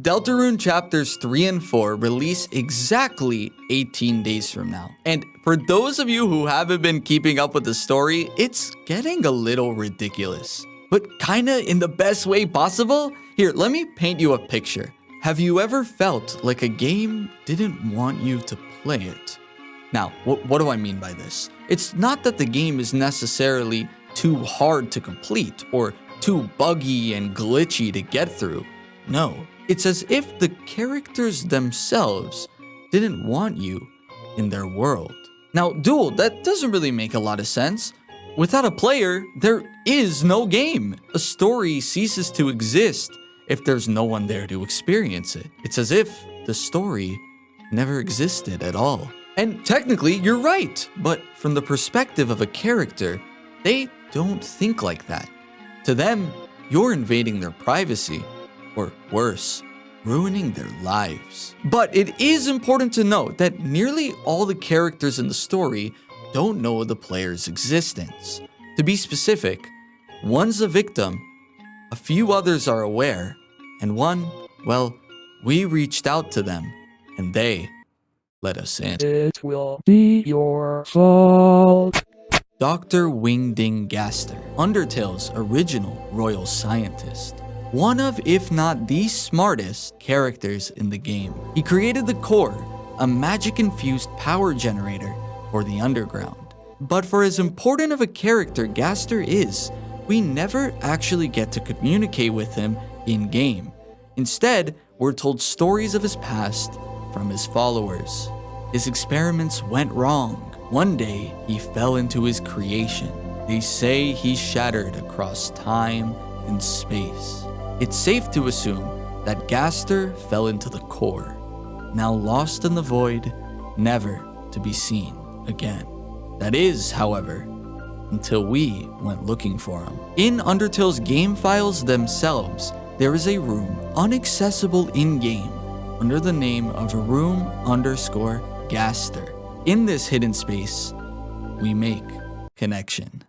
Deltarune chapters 3 and 4 release exactly 18 days from now. And for those of you who haven't been keeping up with the story, it's getting a little ridiculous. But kinda in the best way possible? Here, let me paint you a picture. Have you ever felt like a game didn't want you to play it? Now, what do I mean by this? It's not that the game is necessarily too hard to complete or too buggy and glitchy to get through. No. It's as if the characters themselves didn't want you in their world. Now, Duel, that doesn't really make a lot of sense. Without a player, there is no game. A story ceases to exist if there's no one there to experience it. It's as if the story never existed at all. And technically, you're right, but from the perspective of a character, they don't think like that. To them, you're invading their privacy. Or worse, ruining their lives. But it is important to note that nearly all the characters in the story don't know the player's existence. To be specific, one's a victim, a few others are aware, and one, well, we reached out to them, and they let us in. It will be your fault. Dr. Wingding Gaster, Undertale's original royal scientist. One of, if not the smartest characters in the game. He created the core, a magic-infused power generator for the underground. But for as important of a character Gaster is, we never actually get to communicate with him in-game. Instead, we're told stories of his past from his followers. His experiments went wrong. One day, he fell into his creation. They say he shattered across time and space. It's safe to assume that Gaster fell into the core, now lost in the void, never to be seen again. That is, however, until we went looking for him. In Undertale's game files themselves, there is a room unaccessible in-game under the name of room_Gaster. In this hidden space, we make connection.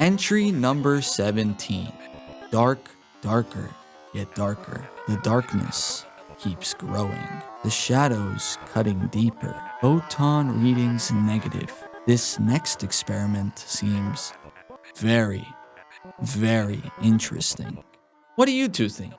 Entry number 17. Darker, yet darker. The darkness keeps growing. The shadows cutting deeper. Photon readings negative. This next experiment seems very interesting. What do you two think?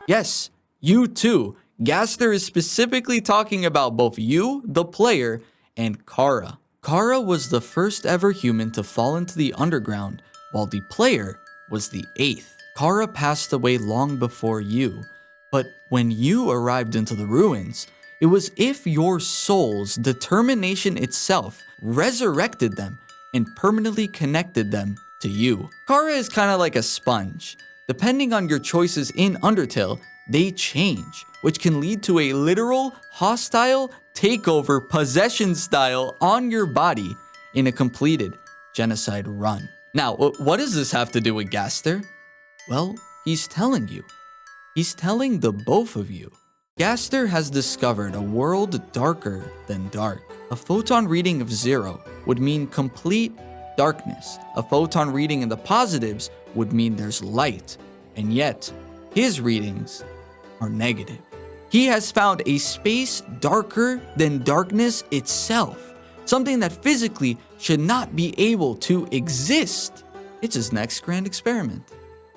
Yes, you too. Gaster is specifically talking about both you, the player, and Kara. Kara was the first ever human to fall into the underground, while the player was the 8th. Kara passed away long before you, but when you arrived into the ruins, it was if your soul's determination itself resurrected them and permanently connected them to you. Kara is kind of like a sponge. Depending on your choices in Undertale, they change, which can lead to a literal hostile takeover possession style on your body in a completed genocide run. Now, what does this have to do with Gaster? Well, he's telling you. He's telling the both of you. Gaster has discovered a world darker than dark. A photon reading of 0 would mean complete darkness. A photon reading in the positives would mean there's light. And yet, his readings are negative. He has found a space darker than darkness itself. Something that physically should not be able to exist. It's his next grand experiment.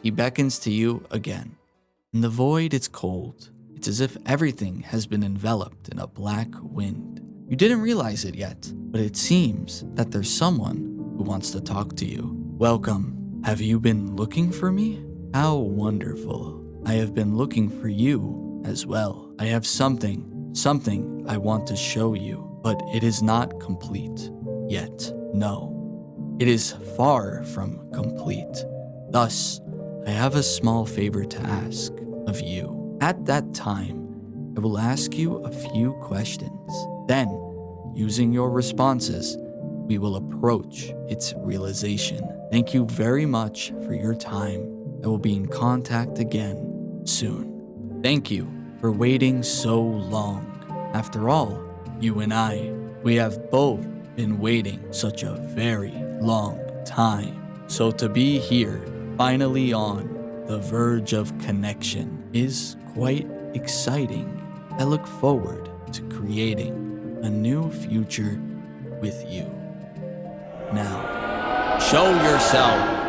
He beckons to you again. In the void, it's cold. It's as if everything has been enveloped in a black wind. You didn't realize it yet, but it seems that there's someone who wants to talk to you. Welcome. Have you been looking for me? How wonderful. I have been looking for you as well. I have something I want to show you, but it is not complete yet. No, it is far from complete. Thus, I have a small favor to ask of you. At that time, I will ask you a few questions. Then, using your responses, we will approach its realization. Thank you very much for your time. I will be in contact again soon. Thank you for waiting so long. After all, you and I, we have both been waiting such a very long time. So to be here, finally on the verge of connection, is quite exciting. I look forward to creating a new future with you. Now, show yourself.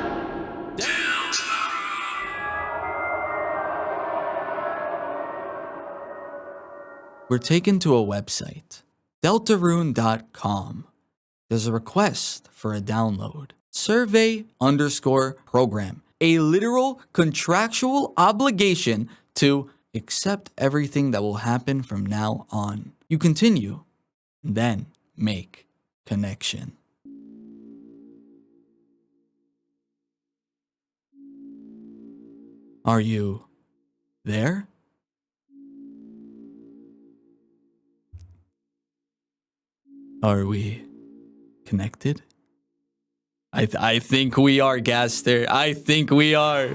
We're taken to a website, Deltarune.com. There's a request for a download. Survey_program. A literal contractual obligation to accept everything that will happen from now on. You continue, then make connection. Are you there? Are we connected? I think we are, Gaster. I think we are.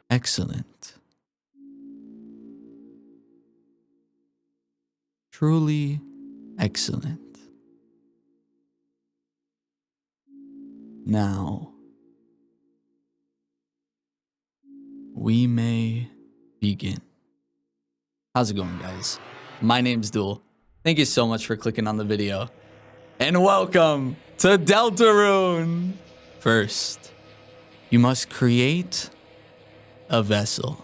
Excellent. Truly excellent. Now, we may begin. How's it going, guys? My name's Duel. Thank you so much for clicking on the video. And welcome to Deltarune. First, you must create a vessel.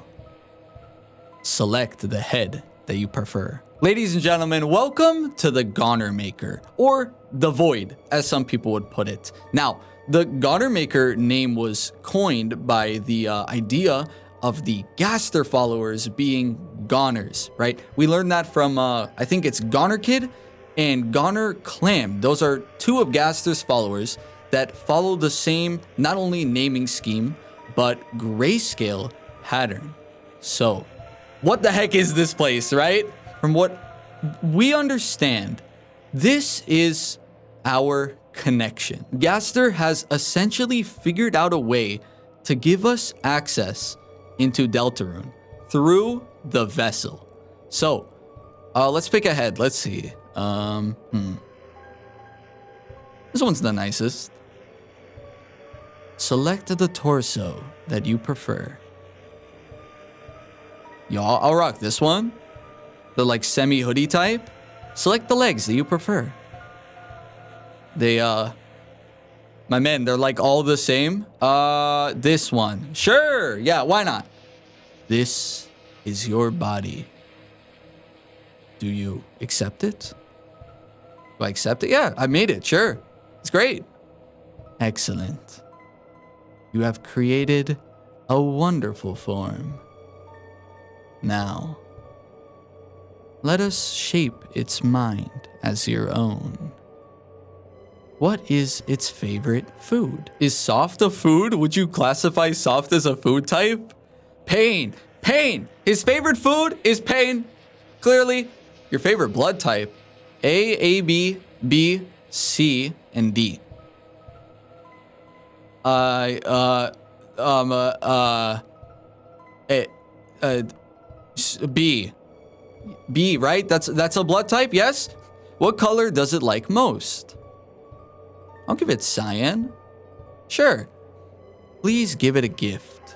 Select the head that you prefer. Ladies and gentlemen, welcome to the Gaster Maker, or the Void, as some people would put it. Now, the Gaster Maker name was coined by the idea of the Gaster followers being goners, right? We learned that from, I think it's Goner Kid and Goner Clam. Those are two of Gaster's followers that follow the same, not only naming scheme, but grayscale pattern. So, what the heck is this place, right? From what we understand, this is our connection. Gaster has essentially figured out a way to give us access into Deltarune through the vessel. So, let's pick a head. Let's see. This one's the nicest. Select the torso that you prefer. Y'all, I'll rock this one. The like semi-hoodie type. Select the legs that you prefer. They, my man, they're like all the same. This one. Sure, yeah, why not? This is your body. Do you accept it? Do I accept it? Yeah, I made it, sure. It's great. Excellent. You have created a wonderful form. Now, let us shape its mind as your own. What is its favorite food? Is soft a food? Would you classify soft as a food type? Pain. Pain. His favorite food is pain. Clearly, your favorite blood type. A, B, B, C, and D. B. B, right? That's a blood type, yes? What color does it like most? I'll give it cyan. Sure. Please give it a gift.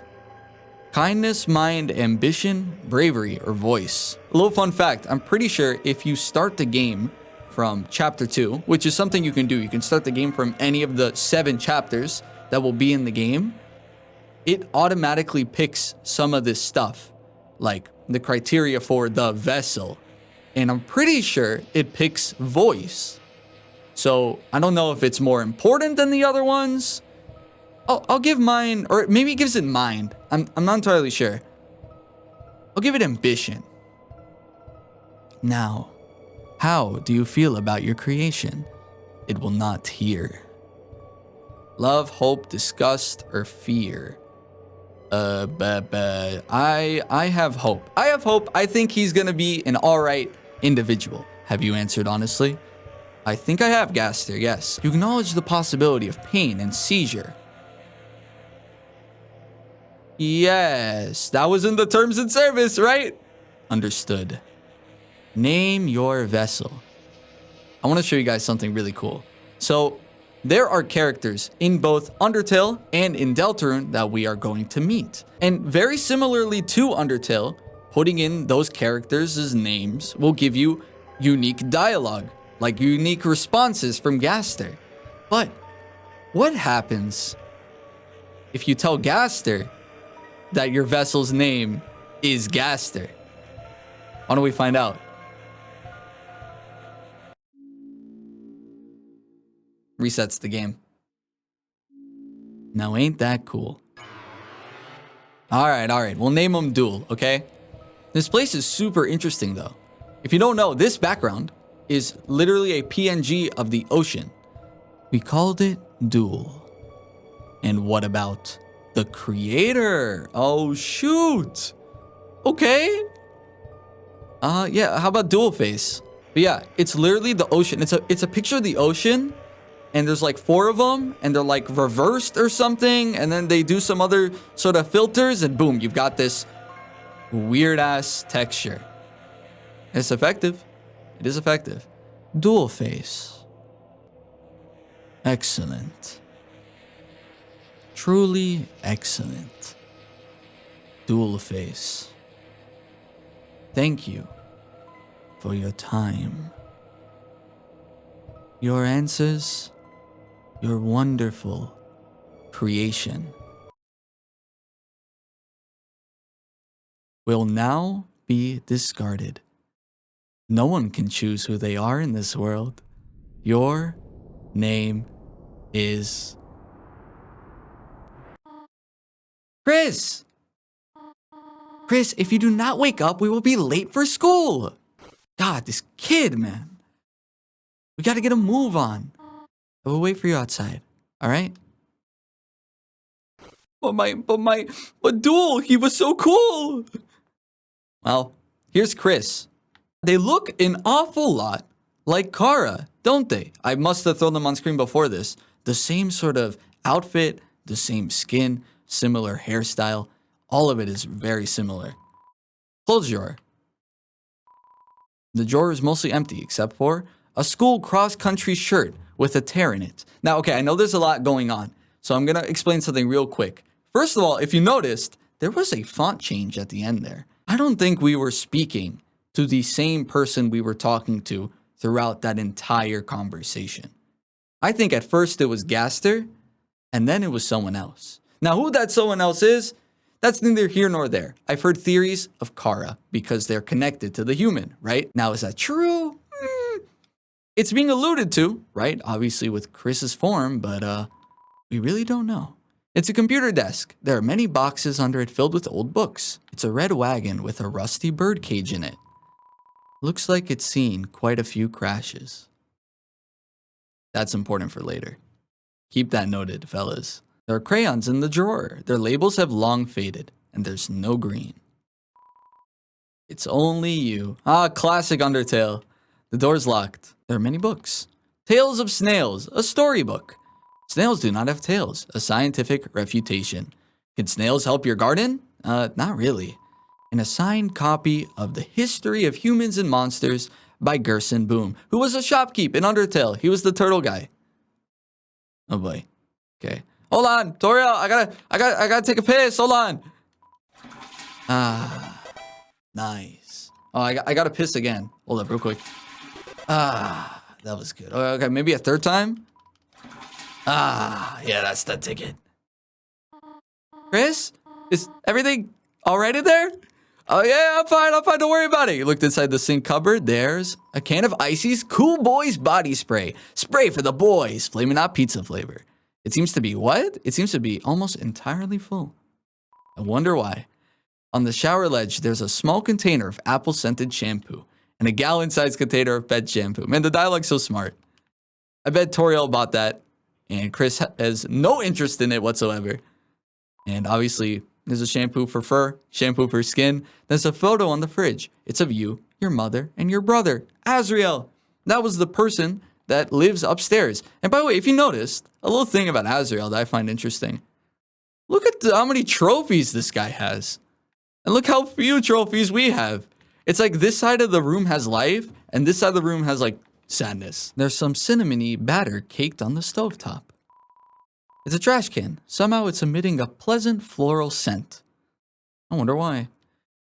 Kindness, mind, ambition, bravery, or voice. A little fun fact, I'm pretty sure if you start the game from chapter 2, which is something you can do, you can start the game from any of the 7 chapters that will be in the game, it automatically picks some of this stuff, like the criteria for the vessel. And I'm pretty sure it picks voice. So I don't know if it's more important than the other ones. I'll give mine, or maybe it gives it mind. I'm not entirely sure. I'll give it ambition. Now, how do you feel about your creation? It will not hear. Love, hope, disgust, or fear? I have hope. I have hope. I think he's gonna be an alright individual. Have you answered honestly? I think I have, Gaster, yes. You acknowledge the possibility of pain and seizure. Yes, that was in the terms and service, right? Understood. Name your vessel. I want to show you guys something really cool. So, there are characters in both Undertale and in Deltarune that we are going to meet. And very similarly to Undertale, putting in those characters' names will give you unique dialogue, like unique responses from Gaster. But what happens if you tell Gaster that your vessel's name is Gaster? Why don't we find out? Resets the game. Now ain't that cool? Alright, we'll name him Duel, okay? This place is super interesting though. If you don't know, this background is literally a PNG of the ocean. We called it Duel. And what about the creator? Oh shoot! Okay. Yeah, how about Dual Face? But yeah, it's literally the ocean. It's a picture of the ocean, and there's like 4 of them, and they're like reversed or something, and then they do some other sort of filters, and boom, you've got this weird ass texture. It's effective. It is effective. Dual Face. Excellent. Truly excellent. Dual Face. Thank you for your time. Your answers, your wonderful creation will now be discarded. No one can choose who they are in this world. Your name is Chris! Chris, if you do not wake up, we will be late for school. God, this kid, man. We gotta get a move on. I will wait for you outside, alright? But Duel, he was so cool! Well, here's Chris. They look an awful lot like Kara, don't they? I must have thrown them on screen before this. The same sort of outfit, the same skin, similar hairstyle. All of it is very similar. Clothes drawer. The drawer is mostly empty except for a school cross-country shirt with a tear in it. Now, okay, I know there's a lot going on, so I'm gonna explain something real quick. First of all, if you noticed, there was a font change at the end there. I don't think we were speaking to the same person we were talking to throughout that entire conversation. I think at first it was Gaster, and then it was someone else. Now, who that someone else is, that's neither here nor there. I've heard theories of Kara because they're connected to the human, right? Now, is that true? It's being alluded to, right? Obviously with Chris's form, but we really don't know. It's a computer desk. There are many boxes under it filled with old books. It's a red wagon with a rusty bird cage in it. Looks like it's seen quite a few crashes. That's important for later. Keep that noted, fellas. There are crayons in the drawer. Their labels have long faded, and there's no green. It's only you. Ah, classic Undertale. The door's locked. There are many books. Tales of Snails, a storybook. Snails do not have tails, a scientific refutation. Can snails help your garden? Not really. An assigned copy of The History of Humans and Monsters by Gerson Boom, who was a shopkeep in Undertale. He was the turtle guy. Oh boy. Okay. Hold on, Toriel, I gotta take a piss. Hold on. Ah, nice. Oh, I gotta piss again. Hold up, real quick. Ah, that was good. Okay, maybe a third time. Ah, yeah, that's the ticket. Chris, is everything all right in there? Oh yeah, I'm fine. Don't worry about it. You looked inside the sink cupboard. There's a can of Icy's Cool Boys body spray. Spray for the boys. Flamin' Hot pizza flavor. It seems to be what? It seems to be almost entirely full. I wonder why. On the shower ledge, there's a small container of apple-scented shampoo and a gallon-sized container of pet shampoo. Man, the dialogue's so smart. I bet Toriel bought that, and Chris has no interest in it whatsoever. And obviously, there's a shampoo for fur, shampoo for skin. There's a photo on the fridge. It's of you, your mother, and your brother, Azrael. That was the person that lives upstairs. And by the way, if you noticed, a little thing about Azrael that I find interesting. Look at how many trophies this guy has. And look how few trophies we have. It's like this side of the room has life, and this side of the room has like sadness. There's some cinnamony batter caked on the stovetop. It's a trash can. Somehow it's emitting a pleasant floral scent. I wonder why.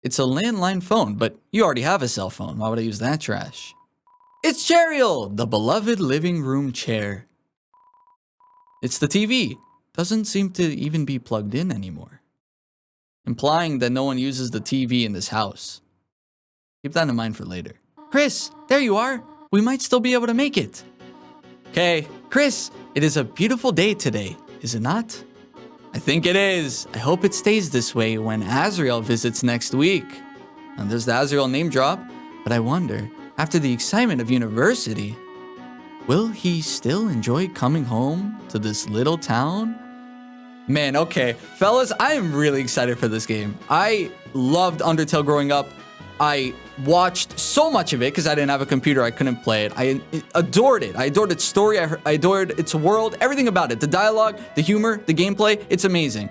It's a landline phone, but you already have a cell phone. Why would I use that trash? It's Toriel, the beloved living room chair. It's the TV. Doesn't seem to even be plugged in anymore. Implying that no one uses the TV in this house. Keep that in mind for later. Chris, there you are. We might still be able to make it. Okay, Chris, it is a beautiful day today, is it not? I think it is. I hope it stays this way when Azrael visits next week. And there's the Azrael name drop, but I wonder, after the excitement of university, will he still enjoy coming home to this little town? Man, okay. Fellas, I am really excited for this game. I loved Undertale growing up. I watched so much of it because I didn't have a computer. I couldn't play it. I adored it. I adored its story. I adored its world. Everything about it. The dialogue, the humor, the gameplay. It's amazing.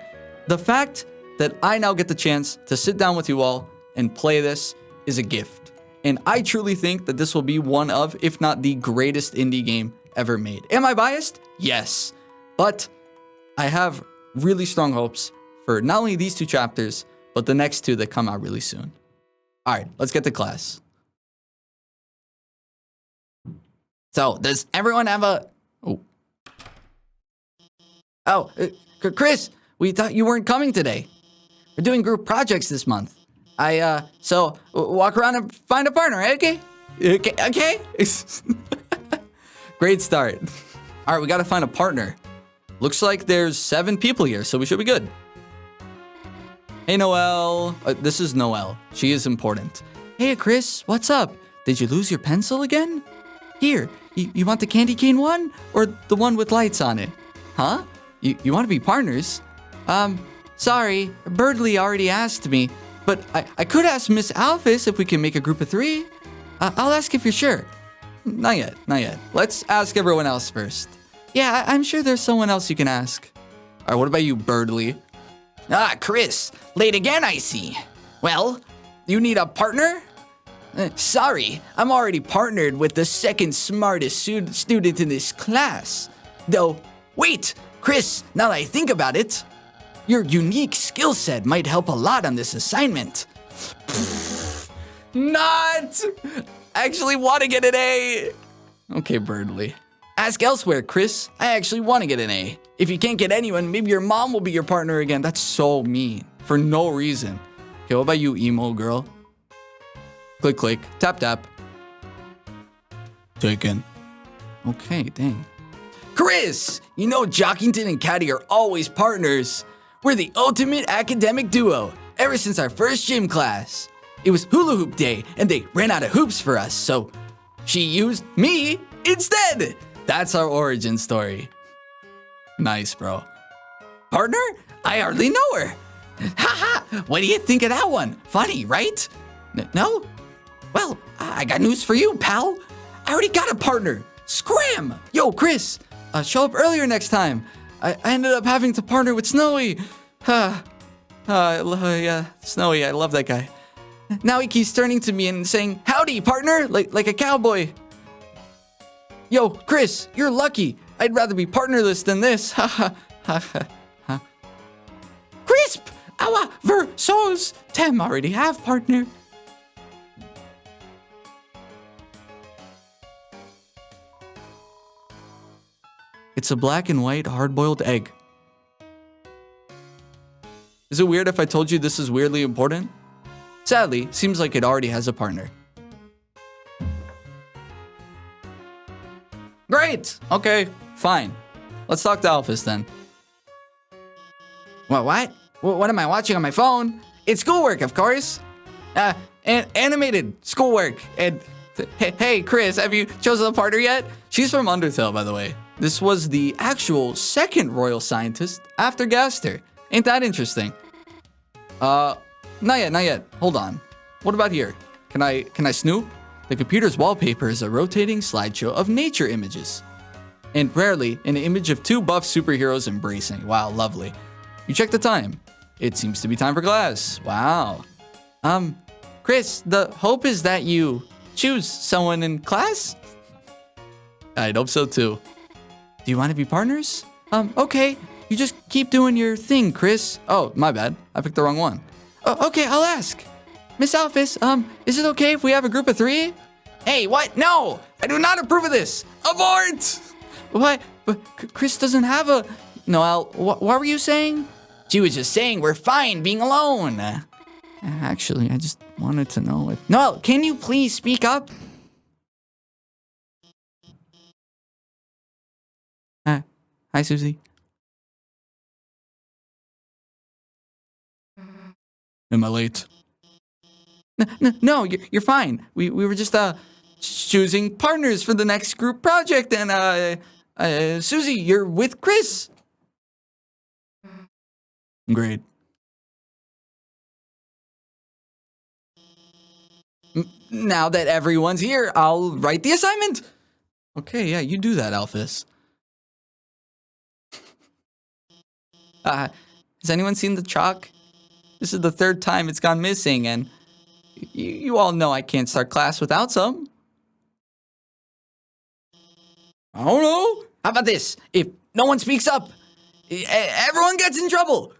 The fact that I now get the chance to sit down with you all and play this is a gift. And I truly think that this will be one of, if not the greatest indie game ever made. Am I biased? Yes. But I have really strong hopes for not only these 2 chapters, but the next 2 that come out really soon. All right, let's get to class. So, does everyone have a... Chris, we thought you weren't coming today. We're doing group projects this month. So walk around and find a partner, right? Okay? Okay? Great start. All right, we gotta find a partner. Looks like there's 7 people here, so we should be good. Hey, Noelle. This is Noelle. She is important. Hey, Chris, what's up? Did you lose your pencil again? Here, you want the candy cane one or the one with lights on it? Huh? You want to be partners? Sorry, Birdley already asked me, but I could ask Miss Alphys if we can make a group of 3. I'll ask if you're sure. Not yet, not yet. Let's ask everyone else first. Yeah, I'm sure there's someone else you can ask. All right, what about you, Birdley? Chris, late again, I see. Well, you need a partner? Sorry, I'm already partnered with the second smartest student in this class. Though, wait, Chris, now that I think about it, your unique skill set might help a lot on this assignment. Not! I actually want to get an A. Okay, Birdley. Ask elsewhere, Chris. I actually want to get an A. If you can't get anyone, maybe your mom will be your partner again. That's so mean. For no reason. Okay, what about you, emo girl? Click, click. Tap, tap. Taken. Okay, dang. Chris! You know Jockington and Caddy are always partners. We're the ultimate academic duo, ever since our first gym class. It was hula hoop day, and they ran out of hoops for us, so she used me instead. That's our origin story. Nice, bro. Partner? I hardly know her. Haha, what do you think of that one? Funny, right? No? Well, I got news for you, pal. I already got a partner. Scram! Yo, Chris, show up earlier next time. I ended up having to partner with Snowy. Yeah, Snowy, I love that guy. Now he keeps turning to me and saying, howdy, partner, like a cowboy. Yo, Chris, you're lucky. I'd rather be partnerless than this. Ha ha ha ha. Crisp! Our versos. Tem already have partner. It's a black and white hard-boiled egg. Is it weird if I told you this is weirdly important? Sadly, seems like it already has a partner. Great! Okay, fine. Let's talk to Alphys then. What? What am I watching on my phone? It's schoolwork, of course. And animated schoolwork. And hey, Chris, have you chosen a partner yet? She's from Undertale, by the way. This was the actual second royal scientist after Gaster. Ain't that interesting? Not yet. Hold on. What about here? Can I snoop? The computer's wallpaper is a rotating slideshow of nature images. And rarely, an image of 2 buff superheroes embracing. Wow, lovely. You check the time. It seems to be time for class. Wow. Chris, the hope is that you choose someone in class? I'd hope so too. Do you want to be partners? Okay. You just keep doing your thing, Chris. Oh, my bad. I picked the wrong one. Okay, I'll ask. Miss Alphys, is it okay if we have a group of 3? Hey, what? No! I do not approve of this! Abort! What? But Chris doesn't have a... Noelle, what were you saying? She was just saying we're fine being alone. Actually, I just wanted to know if... Noelle, can you please speak up? Hi, Susie. Am I late? No, you're fine. We were just choosing partners for the next group project, and Susie, you're with Chris. Great. Now that everyone's here, I'll write the assignment. Okay, yeah, you do that, Alphys. Has anyone seen the chalk? This is the 3rd time it's gone missing, and you all know I can't start class without some. I don't know. How about this? If no one speaks up, everyone gets in trouble.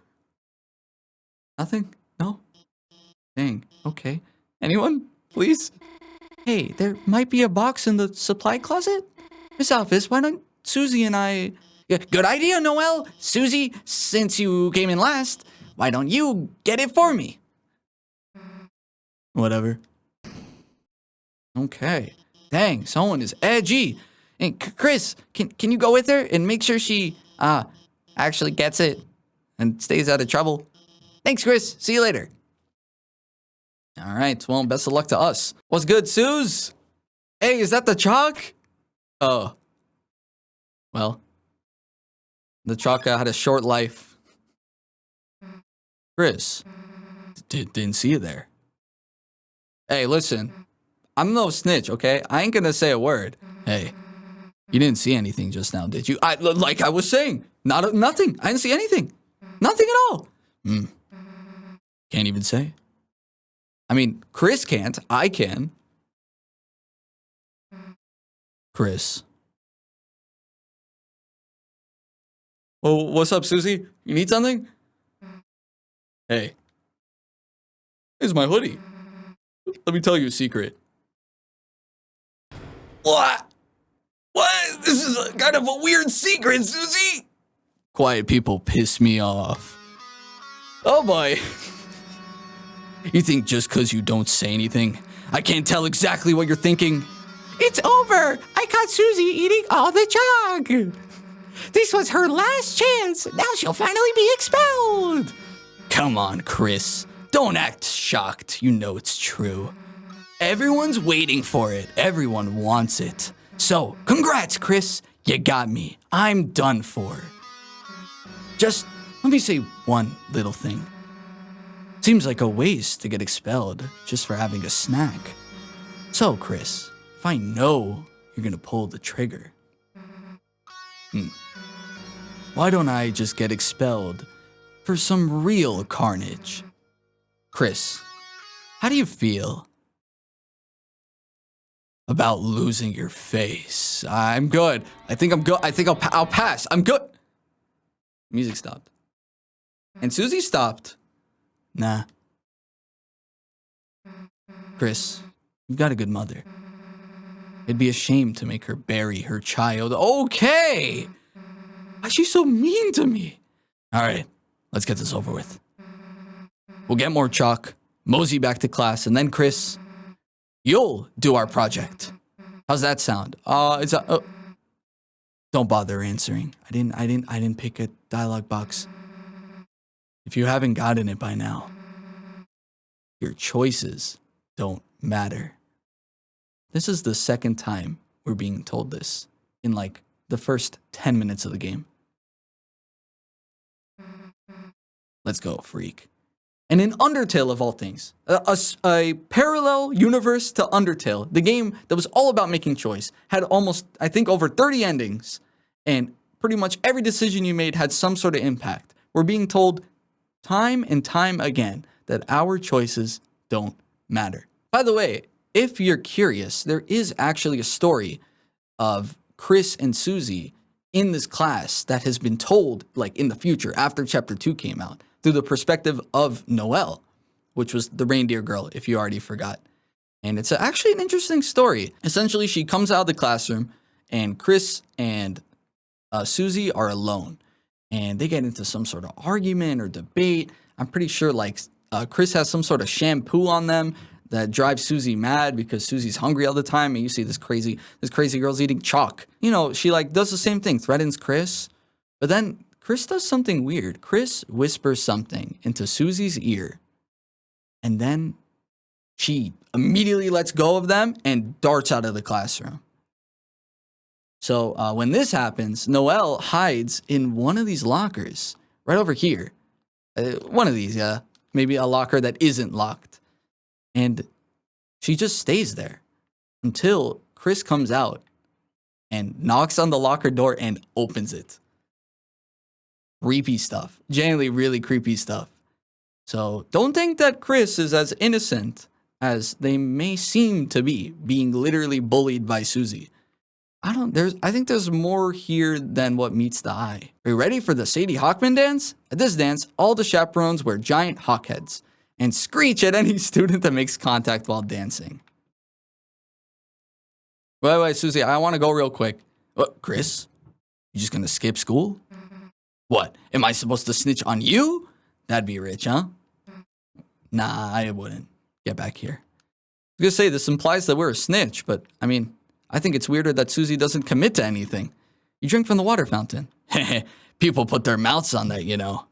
Nothing? No? Dang, okay. Anyone, please? Hey, there might be a box in the supply closet. Miss Alphys, why don't Susie and I... Yeah, good idea, Noelle. Susie, since you came in last, why don't you get it for me? Whatever. Okay. Dang, someone is edgy. And Chris, can you go with her and make sure she actually gets it and stays out of trouble? Thanks, Chris. See you later. All right, well, best of luck to us. What's good, Suze? Hey, is that the chalk? Oh. Well, the chalk had a short life. Chris, didn't see you there. Hey, listen, I'm no snitch, okay? I ain't gonna say a word. Hey, you didn't see anything just now, did you? Like I was saying, nothing. I didn't see anything. Nothing at all. Can't even say. I mean, Chris can't. I can. Chris. Oh, what's up, Susie? You need something? Hey. Here's my hoodie. Let me tell you a secret. What? What? This is kind of a weird secret, Susie. Quiet people piss me off. Oh boy. You think just because you don't say anything, I can't tell exactly what you're thinking? It's over. I caught Susie eating all the chalk. This was her last chance. Now she'll finally be expelled. Come on, Chris. Don't act shocked. You know it's true. Everyone's waiting for it. Everyone wants it. So, congrats, Chris. You got me. I'm done for. Just let me say one little thing. Seems like a waste to get expelled just for having a snack. So, Chris, if I know you're gonna pull the trigger, why don't I just get expelled for some real carnage? Chris, how do you feel about losing your face? I'm good. I think I'm good. I think I'll pass. I'm good. Music stopped. And Susie stopped. Nah. Chris, you've got a good mother. It'd be a shame to make her bury her child. Okay! Why's she so mean to me? All right, let's get this over with. We'll get more chalk, mosey back to class, and then Chris, you'll do our project. How's that sound? Don't bother answering. I didn't pick a dialogue box. If you haven't gotten it by now, your choices don't matter. This is the second time we're being told this in like the first 10 minutes of the game. Let's go, freak. And in Undertale of all things, a parallel universe to Undertale, the game that was all about making choice, had almost, I think, over 30 endings, and pretty much every decision you made had some sort of impact. We're being told time and time again that our choices don't matter. By the way, if you're curious, there is actually a story of Chris and Susie in this class that has been told like in the future after chapter 2 came out through the perspective of Noelle. which was the reindeer girl, if you already forgot. And it's actually an interesting story. Essentially, she comes out of the classroom, and Chris and Susie are alone. And they get into some sort of argument or debate. I'm pretty sure, like, Chris has some sort of shampoo on them that drives Susie mad because Susie's hungry all the time. And you see this crazy girl's eating chalk. You know, she, like, does the same thing, threatens Chris. But then Chris does something weird. Chris whispers something into Susie's ear. And then she immediately lets go of them and darts out of the classroom. So when this happens, Noelle hides in one of these lockers right over here. One of these, yeah. Maybe a locker that isn't locked. And she just stays there until Chris comes out and knocks on the locker door and opens it. Creepy stuff. Genuinely really creepy stuff. So don't think that Chris is as innocent as they may seem to be, being literally bullied by Susie. I think there's more here than what meets the eye. Are you ready for the Sadie Hawkman dance? At this dance, all the chaperones wear giant hawk heads and screech at any student that makes contact while dancing. Wait, Susie, I want to go real quick. Chris, you just gonna skip school? What, am I supposed to snitch on you? That'd be rich, huh? Nah, I wouldn't. Get back here. I was gonna say, this implies that we're a snitch, but I mean, I think it's weirder that Susie doesn't commit to anything. You drink from the water fountain. People put their mouths on that, you know.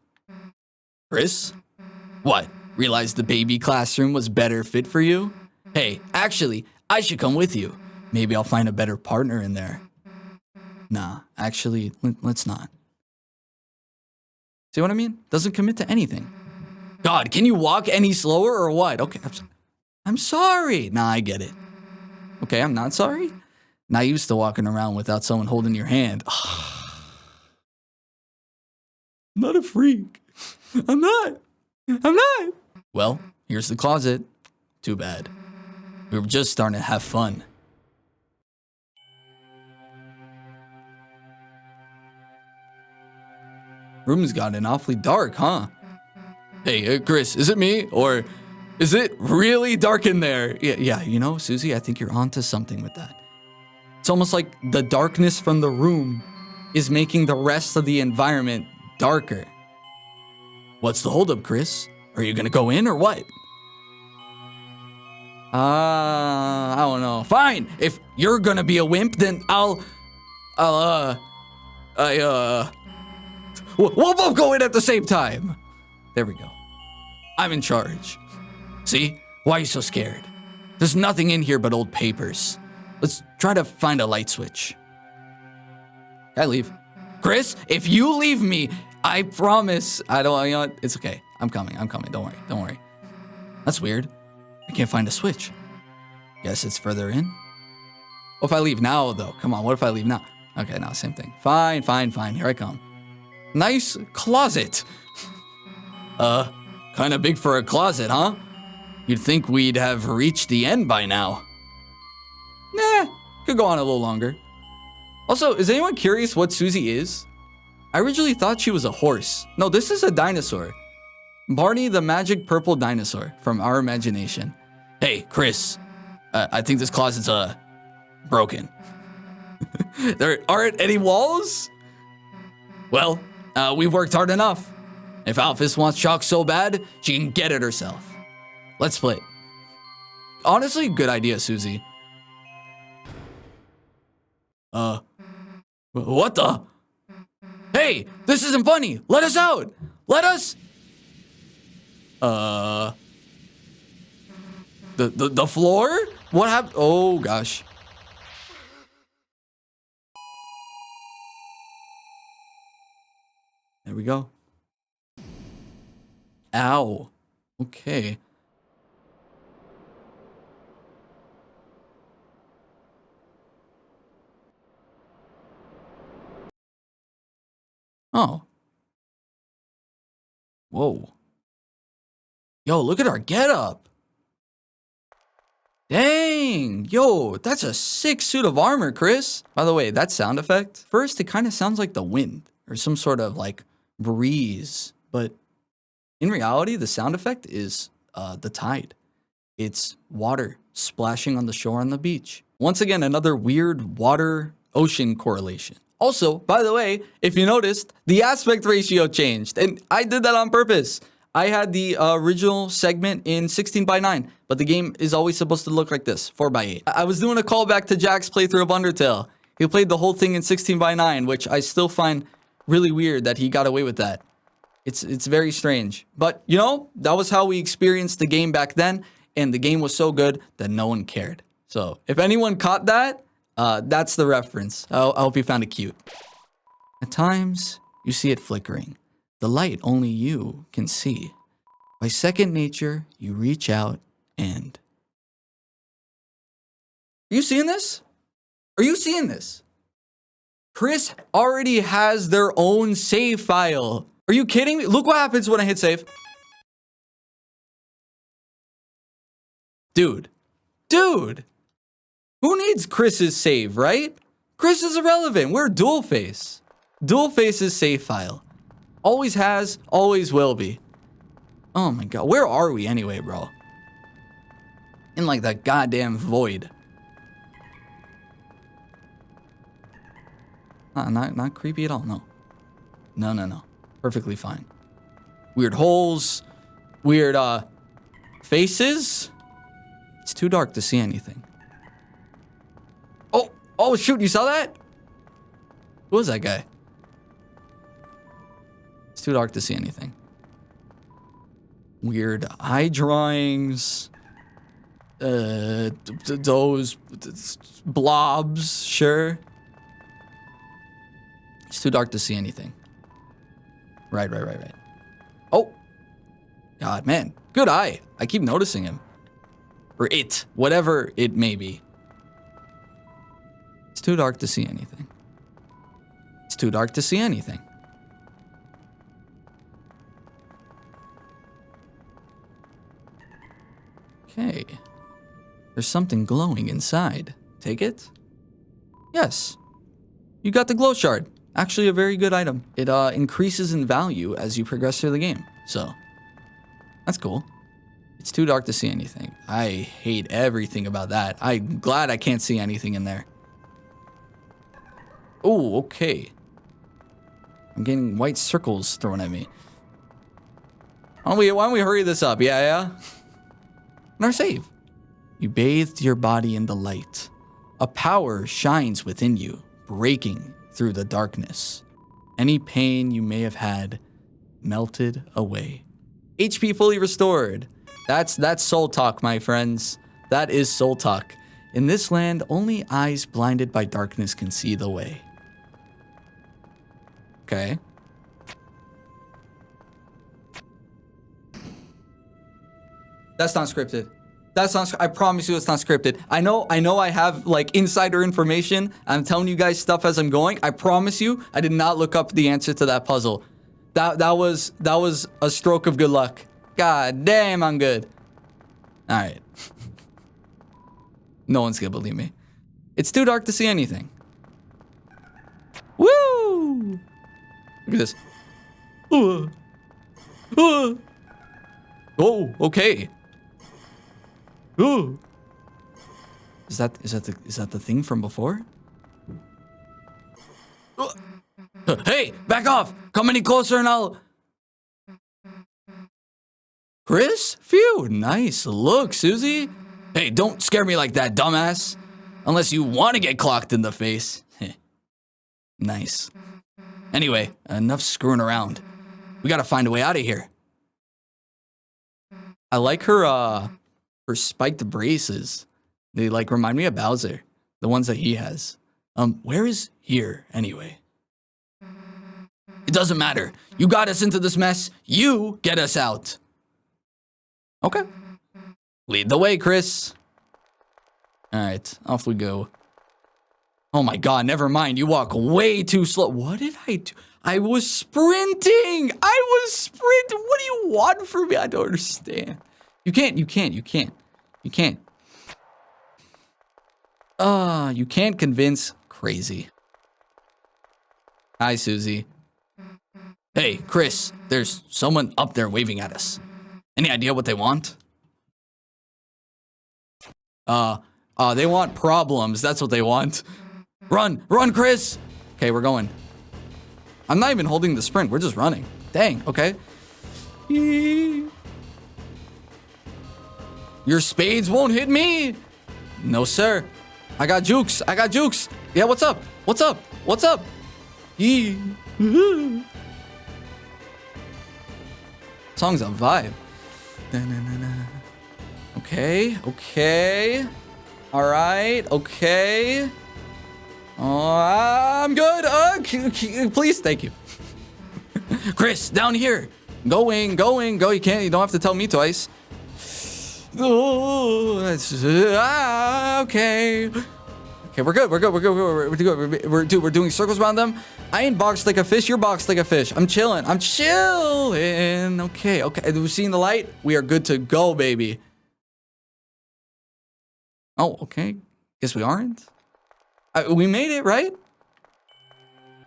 Chris? What? Realized the baby classroom was better fit for you? Hey, actually, I should come with you. Maybe I'll find a better partner in there. Nah, actually, let's not. See what I mean? Doesn't commit to anything. God, can you walk any slower or what? Okay, I'm sorry. Nah, I get it. Okay, I'm not sorry. Not used to walking around without someone holding your hand. I'm not a freak. I'm not. Well, here's the closet. Too bad. We were just starting to have fun. Room's gotten awfully dark, huh? Hey, Chris, is it me? Or is it really dark in there? Yeah, you know, Susie, I think you're onto something with that. It's almost like the darkness from the room is making the rest of the environment darker. What's the holdup, Chris? Are you gonna go in or what? I don't know. Fine, if you're gonna be a wimp, then we'll both go in at the same time. There we go. I'm in charge. See? Why are you so scared? There's nothing in here but old papers. Let's try to find a light switch. Can I leave? Chris, if you leave me, I promise I don't, you know what? It's okay. I'm coming. Don't worry. That's weird. I can't find a switch. Guess it's further in. What if I leave now, though? Come on, what if I leave now? Okay, no, same thing. Fine. Here I come. Nice closet. Kind of big for a closet, huh? You'd think we'd have reached the end by now. Nah, could go on a little longer. Also, is anyone curious what Susie is? I originally thought she was a horse. No, this is a dinosaur. Barney the magic purple dinosaur from our imagination. Hey, Chris, I think this closet's, broken. There aren't any walls? Well, we've worked hard enough. If Alphys wants chalk so bad, she can get it herself. Let's split. Honestly, good idea, Susie. What the? Hey, this isn't funny. Let us out. Let us. The floor? What happened? Oh, gosh. There we go. Ow. Okay. Oh. Whoa. Yo, look at our getup. Dang. Yo, that's a sick suit of armor, Chris. By the way, that sound effect, first it kind of sounds like the wind or some sort of like breeze, but in reality, the sound effect is the tide. It's water splashing on the shore on the beach. Once again, another weird water-ocean correlation. Also, by the way, if you noticed, the aspect ratio changed, and I did that on purpose. I had the original segment in 16 by 9, but the game is always supposed to look like this, 4 by 8. I was doing a callback to Jack's playthrough of Undertale. He played the whole thing in 16 by 9, which I still find really weird that he got away with that. It's very strange. But, you know, that was how we experienced the game back then, and the game was so good that no one cared. So, if anyone caught that, that's the reference. I hope you found it cute. At times, you see it flickering. The light only you can see. By second nature, you reach out and... Are you seeing this? Are you seeing this? Chris already has their own save file. Are you kidding me? Look what happens when I hit save. Dude. Who needs Chris's save, right? Chris is irrelevant. We're dual face. Dual face's save file. Always has, always will be. Oh my god. Where are we anyway, bro? In like that goddamn void. Not creepy at all, no. No. Perfectly fine. Weird holes. Weird, faces. It's too dark to see anything. Oh, shoot, you saw that? Who was that guy? It's too dark to see anything. Weird eye drawings. Those blobs, sure. It's too dark to see anything. Right. Oh. God, man. Good eye. I keep noticing him. Or it. Whatever it may be. It's too dark to see anything. It's too dark to see anything. Okay. There's something glowing inside. Take it? Yes. You got the glow shard. Actually a very good item. It increases in value as you progress through the game. So, that's cool. It's too dark to see anything. I hate everything about that. I'm glad I can't see anything in there. Oh, okay. I'm getting white circles thrown at me. Why don't we hurry this up? Yeah. And our save. You bathed your body in the light. A power shines within you, breaking through the darkness. Any pain you may have had melted away. HP fully restored. That's soul talk, my friends. That is soul talk. In this land, only eyes blinded by darkness can see the way. Okay. That's not scripted. I promise you it's not scripted. I know I have like insider information. I'm telling you guys stuff as I'm going. I promise you, I did not look up the answer to that puzzle. That was a stroke of good luck. God damn, I'm good. All right. No one's gonna believe me. It's too dark to see anything. Woo! Look at this. Oh, okay. Ooh. Is that the thing from before? Hey, back off! Come any closer and I'll... Chris? Phew, nice look, Susie. Hey, don't scare me like that, dumbass. Unless you want to get clocked in the face. Nice. Anyway, enough screwing around. We gotta find a way out of here. I like her spiked braces. They like remind me of Bowser. The ones that he has. Where is here anyway? It doesn't matter. You got us into this mess. You get us out. Okay. Lead the way, Chris. All right, off we go. Oh my god, never mind. You walk way too slow. What did I do? I was sprinting. What do you want from me? I don't understand. You can't. You can't convince crazy. Hi, Susie. Hey, Chris, there's someone up there waving at us. Any idea what they want? They want problems. That's what they want. Run, Chris. Okay, we're going. I'm not even holding the sprint. We're just running. Dang, okay. Your spades won't hit me. No, sir. I got jukes. Yeah, what's up? Song's a vibe. Okay. All right, okay. I'm good. Please, thank you. Chris, down here. Going. Go. You don't have to tell me twice. Oh, okay. Okay, we're good. We're doing circles around them. I ain't boxed like a fish. You're boxed like a fish. I'm chilling. Okay. We've seen the light. We are good to go, baby. Oh, okay. Guess we aren't. We made it, right?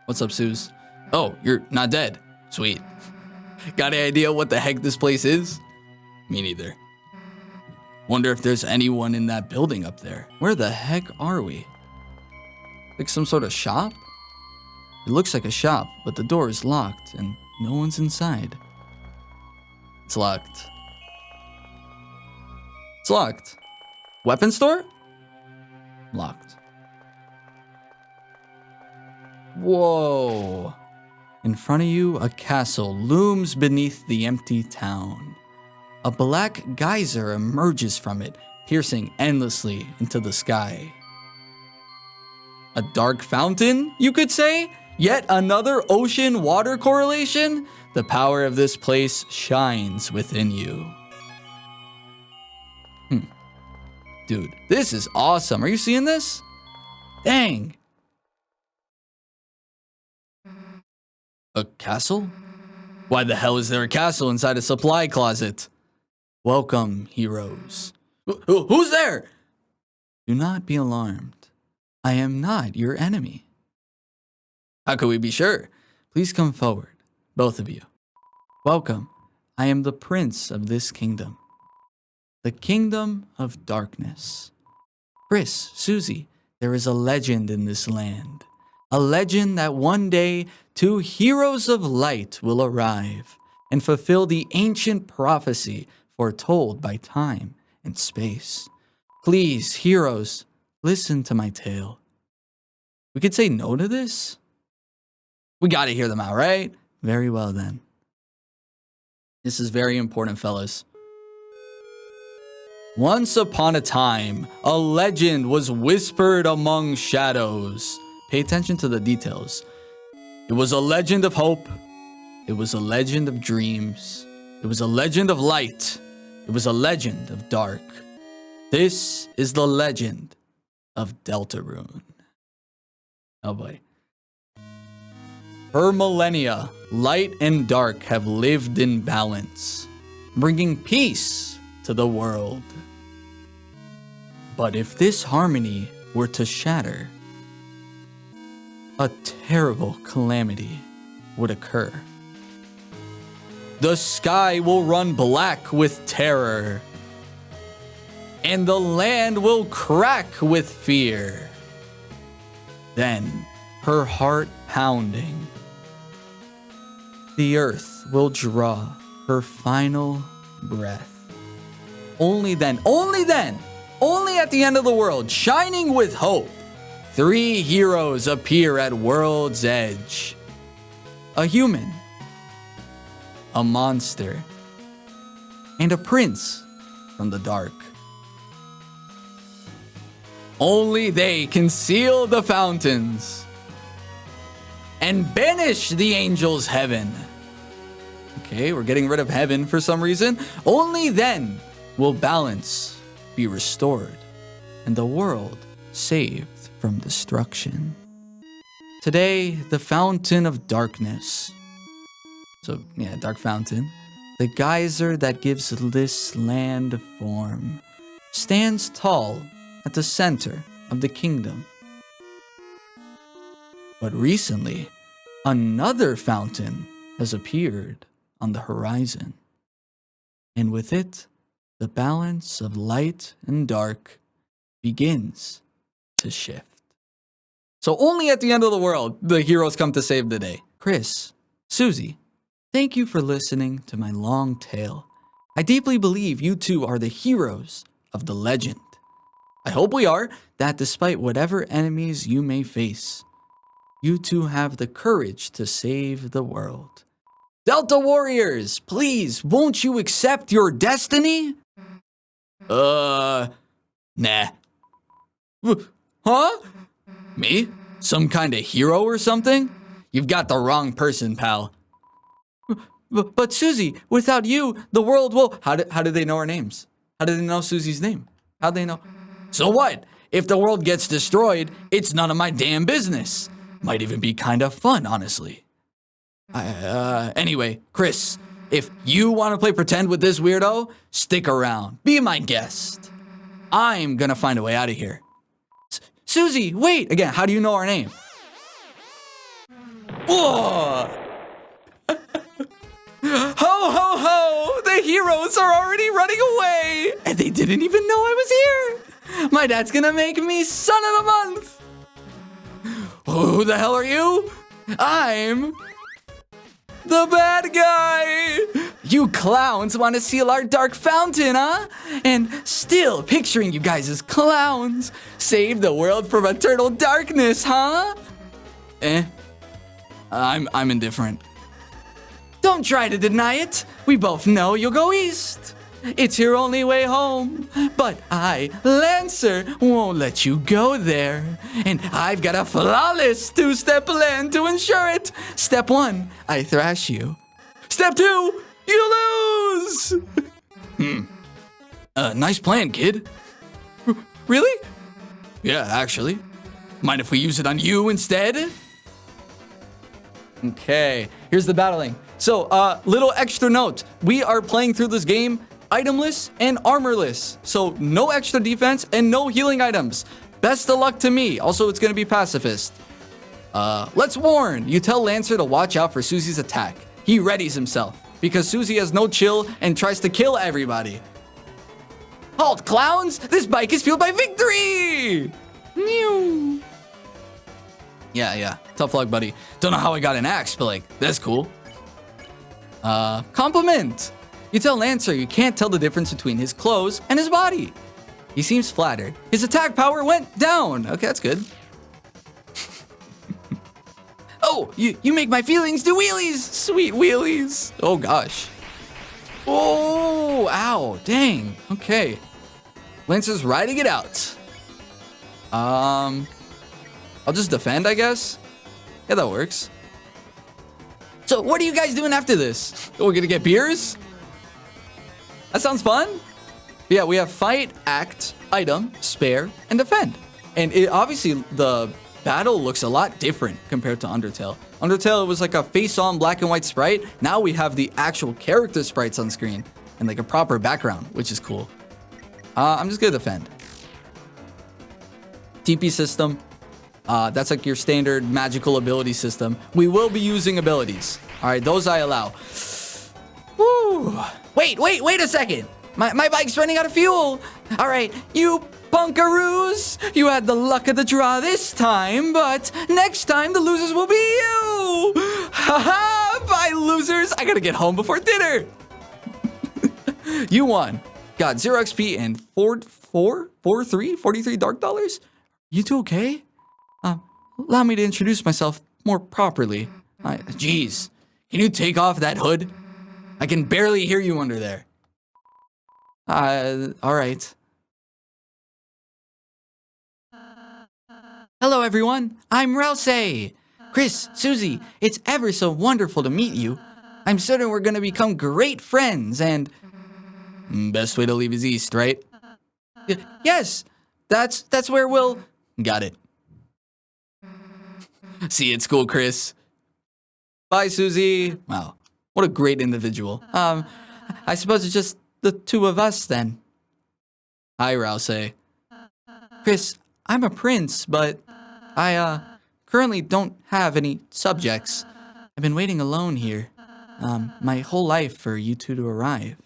What's up, Suze? Oh, you're not dead. Sweet. Got any idea what the heck this place is? Me neither. Wonder if there's anyone in that building up there. Where the heck are we? Like some sort of shop? It looks like a shop, but the door is locked and no one's inside. It's locked. Weapon store? Locked. Whoa. In front of you, a castle looms beneath the empty town. A black geyser emerges from it, piercing endlessly into the sky. A dark fountain, you could say? Yet another ocean-water correlation? The power of this place shines within you. Dude, this is awesome. Are you seeing this? Dang. A castle? Why the hell is there a castle inside a supply closet? Welcome, heroes. Who's there? Do not be alarmed. I am not your enemy. How could we be sure? Please come forward, both of you. Welcome. I am the prince of this kingdom. The kingdom of darkness. Chris, Susie, there is a legend in this land. A legend that one day 2 heroes of light will arrive and fulfill the ancient prophecy foretold by time and space. Please, heroes, listen to my tale. We could say no to this? We gotta hear them out, right? Very well then. This is very important, fellas. Once upon a time, a legend was whispered among shadows. Pay attention to the details. It was a legend of hope. It was a legend of dreams. It was a legend of light. It was a legend of dark. This is the legend of Deltarune. Oh boy. For millennia, light and dark have lived in balance, bringing peace to the world. But if this harmony were to shatter, a terrible calamity would occur. The sky will run black with terror, and the land will crack with fear. Then, her heart pounding, the earth will draw her final breath. Only then, only at the end of the world, shining with hope, 3 heroes appear at world's edge. A human, a monster, and a prince from the dark. Only they can seal the fountains and banish the angels' heaven. Okay, we're getting rid of heaven for some reason. Only then will balance be restored and the world saved from destruction. Today, the fountain of darkness. So, yeah, dark fountain. The geyser that gives this land form stands tall at the center of the kingdom. But recently, another fountain has appeared on the horizon. And with it, the balance of light and dark begins to shift. So only at the end of the world, the heroes come to save the day. Chris, Susie, thank you for listening to my long tale. I deeply believe you two are the heroes of the legend. I hope we are, that despite whatever enemies you may face, you two have the courage to save the world. Delta Warriors, please, won't you accept your destiny? Nah. Huh? Me? Some kind of hero or something? You've got the wrong person, pal. But Susie, without you, the world will... How did they know our names? How did they know Susie's name? How'd they know? So what? If the world gets destroyed, it's none of my damn business. Might even be kind of fun, honestly. Anyway, Chris, if you want to play pretend with this weirdo, stick around. Be my guest. I'm gonna find a way out of here. Susie, wait! Again, how do you know our name? Whoa! Ho, ho, ho! The heroes are already running away! And they didn't even know I was here! My dad's gonna make me son of the month! Who the hell are you? I'm the bad guy! You clowns want to seal our dark fountain, huh? And still picturing you guys as clowns. Save the world from eternal darkness, huh? I'm indifferent. Don't try to deny it. We both know you'll go east. It's your only way home. But I, Lancer, won't let you go there. And I've got a flawless two-step plan to ensure it. Step 1, I thrash you. Step 2, you lose! Nice plan, kid. Really? Yeah, actually. Mind if we use it on you instead? Okay, here's the battling. So, little extra note. We are playing through this game itemless and armorless. So, no extra defense and no healing items. Best of luck to me. Also, it's going to be pacifist. Let's warn. You tell Lancer to watch out for Susie's attack. He readies himself because Susie has no chill and tries to kill everybody. Halt, clowns! This bike is fueled by victory! Mew. Yeah. Tough luck, buddy. Don't know how I got an axe, but like, that's cool. Compliment. You tell Lancer you can't tell the difference between his clothes and his body. He seems flattered. His attack power went down. Okay, that's good. Oh, you make my feelings do wheelies. Sweet wheelies. Oh, gosh. Oh, ow. Dang. Okay. Lancer's riding it out. I'll just defend, I guess. Yeah, that works. So, what are you guys doing after this? We're gonna get beers? That sounds fun. Yeah, we have fight, act, item, spare, and defend. And obviously, the battle looks a lot different compared to Undertale. Undertale was like a face-on black and white sprite. Now we have the actual character sprites on screen and like a proper background, which is cool. I'm just gonna defend. TP system. That's like your standard magical ability system. We will be using abilities. All right, those I allow. Woo. Wait a second. My bike's running out of fuel. All right, you punkaroos. You had the luck of the draw this time, but next time the losers will be you. Haha, bye losers. I gotta get home before dinner. You won. Got 0 XP and 43 dark dollars. You two okay? Allow me to introduce myself more properly. Jeez, can you take off that hood? I can barely hear you under there. All right. Hello, everyone. I'm Ralsei. Chris, Susie, it's ever so wonderful to meet you. I'm certain we're going to become great friends and... Best way to leave is east, right? Yes, that's where we'll... Got it. See you at school, Chris. Bye, Susie. Wow, what a great individual. I suppose it's just the two of us then. Hi, Ralsei. Chris, I'm a prince, but I currently don't have any subjects. I've been waiting alone here, my whole life for you two to arrive.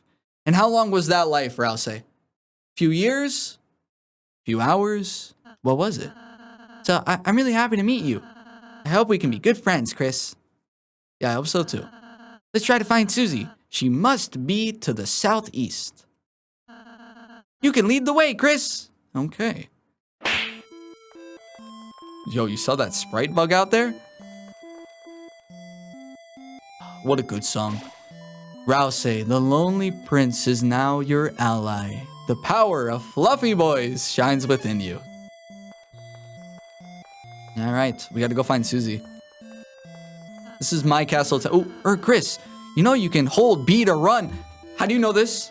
And how long was that life, Ralsei? Few years? Few hours? What was it? So I'm really happy to meet you. I hope we can be good friends, Chris. Yeah, I hope so too. Let's try to find Susie. She must be to the southeast. You can lead the way, Chris. Okay. Yo, you saw that sprite bug out there? What a good song. Ralsei, the lonely prince, is now your ally. The power of fluffy boys shines within you. All right, we gotta go find Susie. This is my castle. Chris, you know you can hold B to run. How do you know this?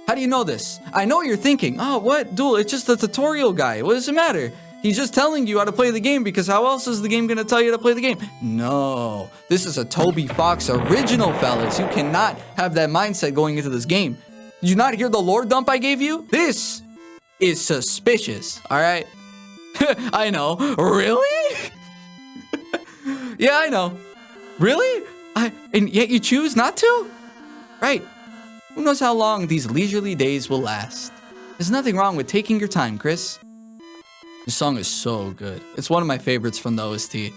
How do you know this? I know what you're thinking. Oh, what? Duel, it's just a tutorial guy. What does it matter? He's just telling you how to play the game because how else is the game gonna tell you to play the game? No, this is a Toby Fox original, fellas. You cannot have that mindset going into this game. Did you not hear the lore dump I gave you? This is suspicious, all right? I know. Really? Yeah, I know. Really? And yet you choose not to? Right. Who knows how long these leisurely days will last? There's nothing wrong with taking your time, Chris. This song is so good. It's one of my favorites from the OST.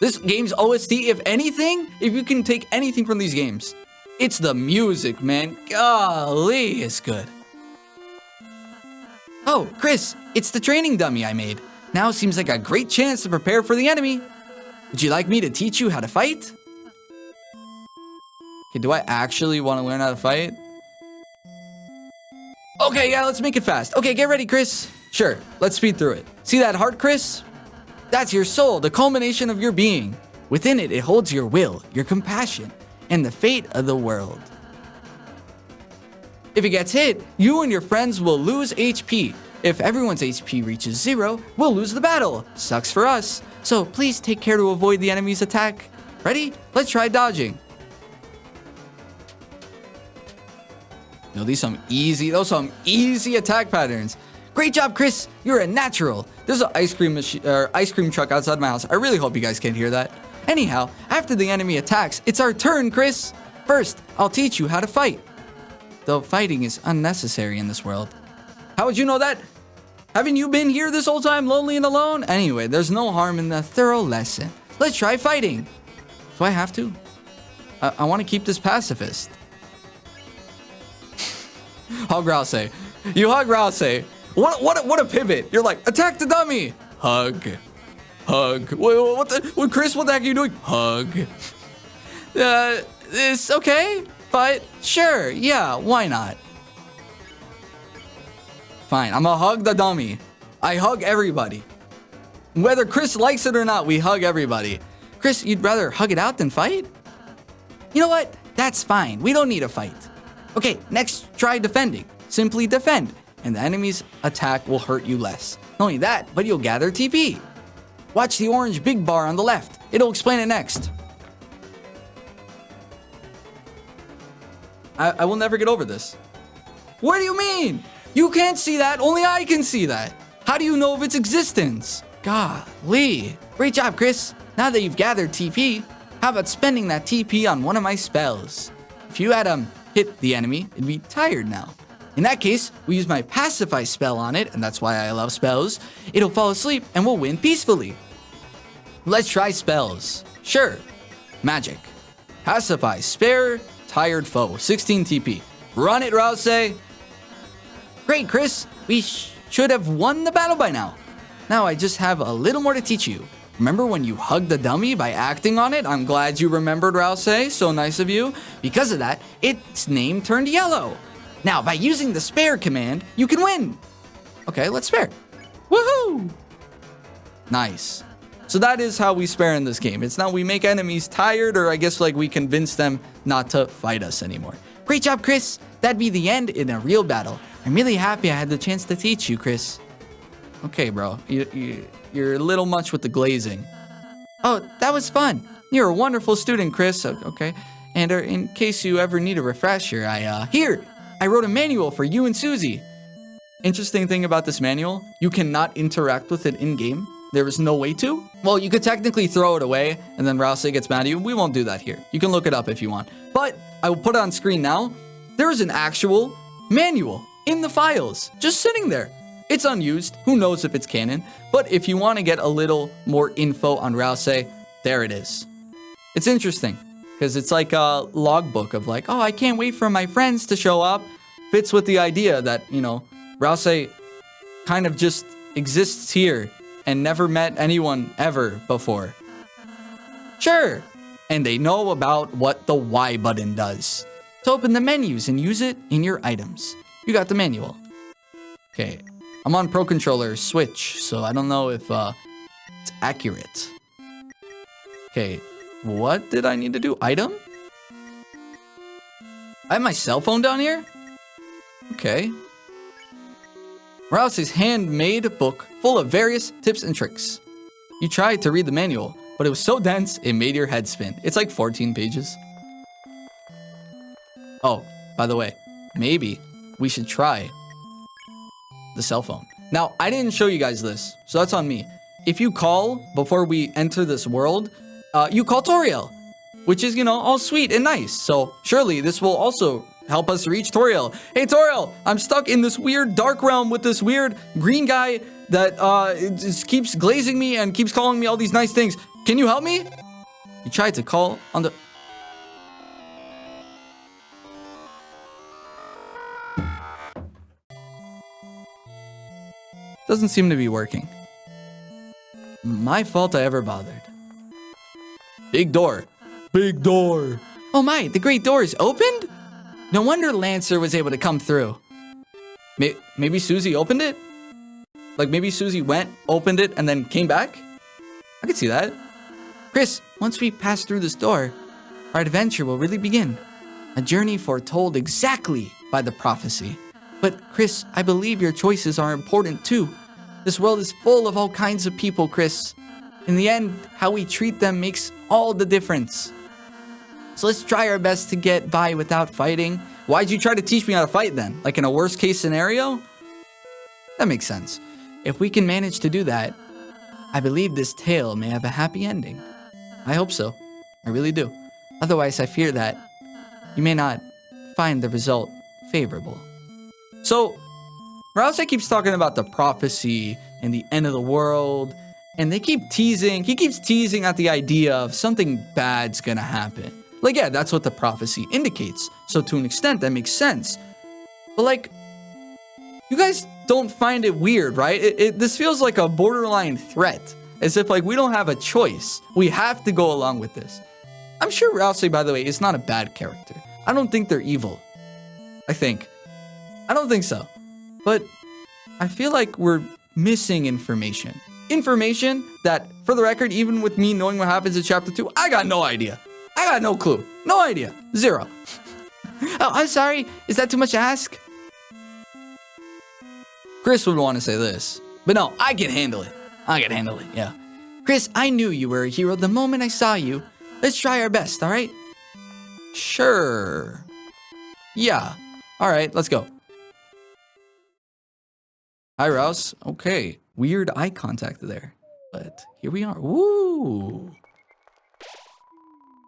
This game's OST, if anything, if you can take anything from these games, it's the music, man. Golly, it's good. Oh, Chris, it's the training dummy I made. Now seems like a great chance to prepare for the enemy. Would you like me to teach you how to fight? Okay, do I actually want to learn how to fight? Okay, yeah, let's make it fast. Okay, get ready, Chris. Sure, let's speed through it. See that heart, Chris? That's your soul, the culmination of your being. Within it, it holds your will, your compassion, and the fate of the world. If it gets hit, you and your friends will lose HP. If everyone's HP reaches 0, we'll lose the battle. Sucks for us. So please take care to avoid the enemy's attack. Ready? Let's try dodging. No, those some easy attack patterns. Great job, Chris. You're a natural. There's an ice cream truck outside my house. I really hope you guys can't hear that. Anyhow, after the enemy attacks, it's our turn, Chris. First, I'll teach you how to fight. Though fighting is unnecessary in this world. How would you know that? Haven't you been here this whole time, lonely and alone? Anyway, there's no harm in the thorough lesson. Let's try fighting. Do I have to? I want to keep this pacifist. Hug Ralsei. You hug Ralsei. What a pivot. You're like, attack the dummy. Hug. Hug. What Chris, what the heck are you doing? Hug. It's okay, but sure, yeah, why not? Fine, I'm gonna hug the dummy. I hug everybody. Whether Chris likes it or not, we hug everybody. Chris, you'd rather hug it out than fight? You know what? That's fine. We don't need a fight. Okay, next, try defending. Simply defend, and the enemy's attack will hurt you less. Not only that, but you'll gather TP. Watch the orange big bar on the left. It'll explain it next. I will never get over this. What do you mean? You can't see that. Only I can see that. How do you know of its existence? Golly. Great job, Chris. Now that you've gathered TP, how about spending that TP on one of my spells? If you had hit the enemy, it'd be tired now. In that case, we use my pacify spell on it, and that's why I love spells. It'll fall asleep and we'll win peacefully. Let's try spells. Sure. Magic. Pacify. Spare tired foe. 16 TP. Run it, Ralsei. Great, Chris. We should have won the battle by now. Now I just have a little more to teach you. Remember when you hugged the dummy by acting on it? I'm glad you remembered, Ralsei. So nice of you. Because of that, its name turned yellow. Now, by using the spare command, you can win. Okay, let's spare. Woohoo! Nice. So that is how we spare in this game. It's not we make enemies tired, or I guess like we convince them not to fight us anymore. Great job, Chris. That'd be the end in a real battle. I'm really happy I had the chance to teach you, Chris. Okay, bro. You're a little much with the glazing. Oh, that was fun. You're a wonderful student, Chris. Okay. And in case you ever need a refresher, I wrote a manual for you and Susie. Interesting thing about this manual, you cannot interact with it in-game. There is no way to. Well, you could technically throw it away, and then Ralsei gets mad at you. We won't do that here. You can look it up if you want. But I will put it on screen now. There is an actual manual in the files, just sitting there. It's unused. Who knows if it's canon? But if you want to get a little more info on Ralsei, there it is. It's interesting because it's like a logbook of like, oh, I can't wait for my friends to show up. Fits with the idea that, you know, Ralsei kind of just exists here and never met anyone ever before. Sure. And they know about what the Y button does. To open the menus and use it in your items. You got the manual. Okay. I'm on Pro Controller Switch, so I don't know if it's accurate. Okay. What did I need to do? Item? I have my cell phone down here? Okay. Ralsei's handmade book full of various tips and tricks. You tried to read the manual, but it was so dense it made your head spin. It's like 14 pages. Oh, by the way, maybe we should try the cell phone. Now, I didn't show you guys this, so that's on me. If you call before we enter this world, you call Toriel, which is, you know, all sweet and nice. So surely this will also help us reach Toriel. Hey, Toriel, I'm stuck in this weird dark realm with this weird green guy that it just keeps glazing me and keeps calling me all these nice things. Can you help me? You tried to call on the... Doesn't seem to be working. My fault I ever bothered. Big door. Big door. Oh my, the great door is opened? No wonder Lancer was able to come through. Maybe Susie opened it? Like maybe Susie went, opened it, and then came back? I could see that. Chris, once we pass through this door, our adventure will really begin. A journey foretold exactly by the prophecy. But Chris, I believe your choices are important too. This world is full of all kinds of people, Chris. In the end, how we treat them makes all the difference. So let's try our best to get by without fighting. Why'd you try to teach me how to fight then? Like in a worst case scenario? That makes sense. If we can manage to do that, I believe this tale may have a happy ending. I hope so. I really do. Otherwise, I fear that you may not find the result favorable. So, Ralsei keeps talking about the prophecy and the end of the world, and he keeps teasing at the idea of something bad's gonna happen. Like, yeah, that's what the prophecy indicates. So to an extent, that makes sense. But like, you guys don't find it weird, right? This feels like a borderline threat. As if like we don't have a choice. We have to go along with this. I'm sure Ralsei, by the way, is not a bad character. I don't think they're evil. I don't think so. But I feel like we're missing information. Information that, for the record, even with me knowing what happens in Chapter 2, I got no idea. I got no clue. No idea. Zero. Oh, I'm sorry. Is that too much to ask? Chris would want to say this. But no, I can handle it. Yeah. Chris, I knew you were a hero the moment I saw you. Let's try our best, all right? Sure. Yeah. All right, let's go. Hi, Rouse. Okay. Weird eye contact there. But here we are. Woo!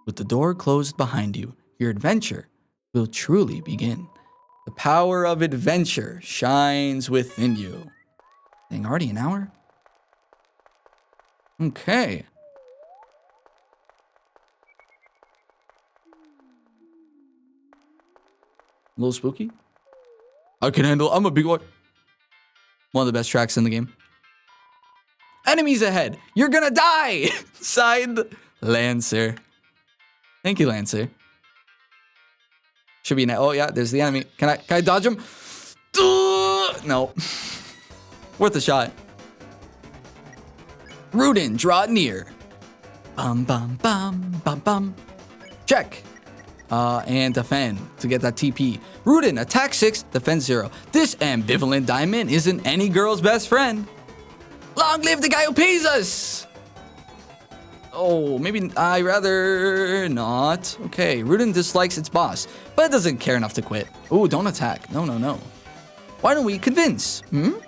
With the door closed behind you, your adventure will truly begin. The power of adventure shines within you. Dang, already an hour? Okay. A little spooky? I can handle. I'm a big one. One of the best tracks in the game. Enemies ahead. You're gonna die. Signed, Lancer. Thank you, Lancer. Should be an. Oh yeah, there's the enemy. Can I dodge him? No. Worth a shot. Rudin, draw near. Bum bum bum bum bum. Check. And defend to get that TP. Rudin, attack 6, defend 0. This ambivalent diamond isn't any girl's best friend. Long live the guy who pays us! Oh, maybe I rather not. Okay, Rudin dislikes its boss, but it doesn't care enough to quit. Ooh, don't attack. No. Why don't we convince? You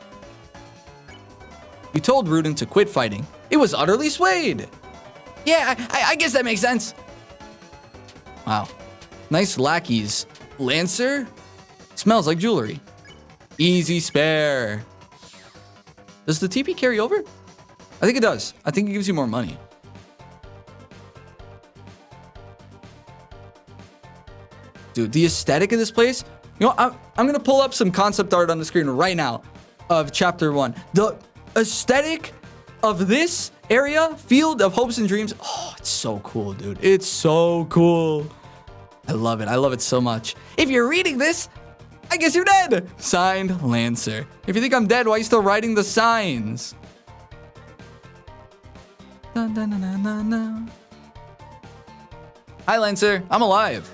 told Rudin to quit fighting. It was utterly swayed. Yeah, I guess that makes sense. Wow. Nice lackeys. Lancer? Smells like jewelry. Easy spare. Does the TP carry over? I think it does. I think it gives you more money. Dude, the aesthetic of this place. You know, I'm going to pull up some concept art on the screen right now of chapter 1. The aesthetic of this area, Field of Hopes and Dreams. Oh, it's so cool, dude. It's so cool. I love it. I love it so much. If you're reading this, I guess you're dead. Signed, Lancer. If you think I'm dead, why are you still writing the signs? Dun, dun, dun, dun, dun, dun. Hi, Lancer. I'm alive.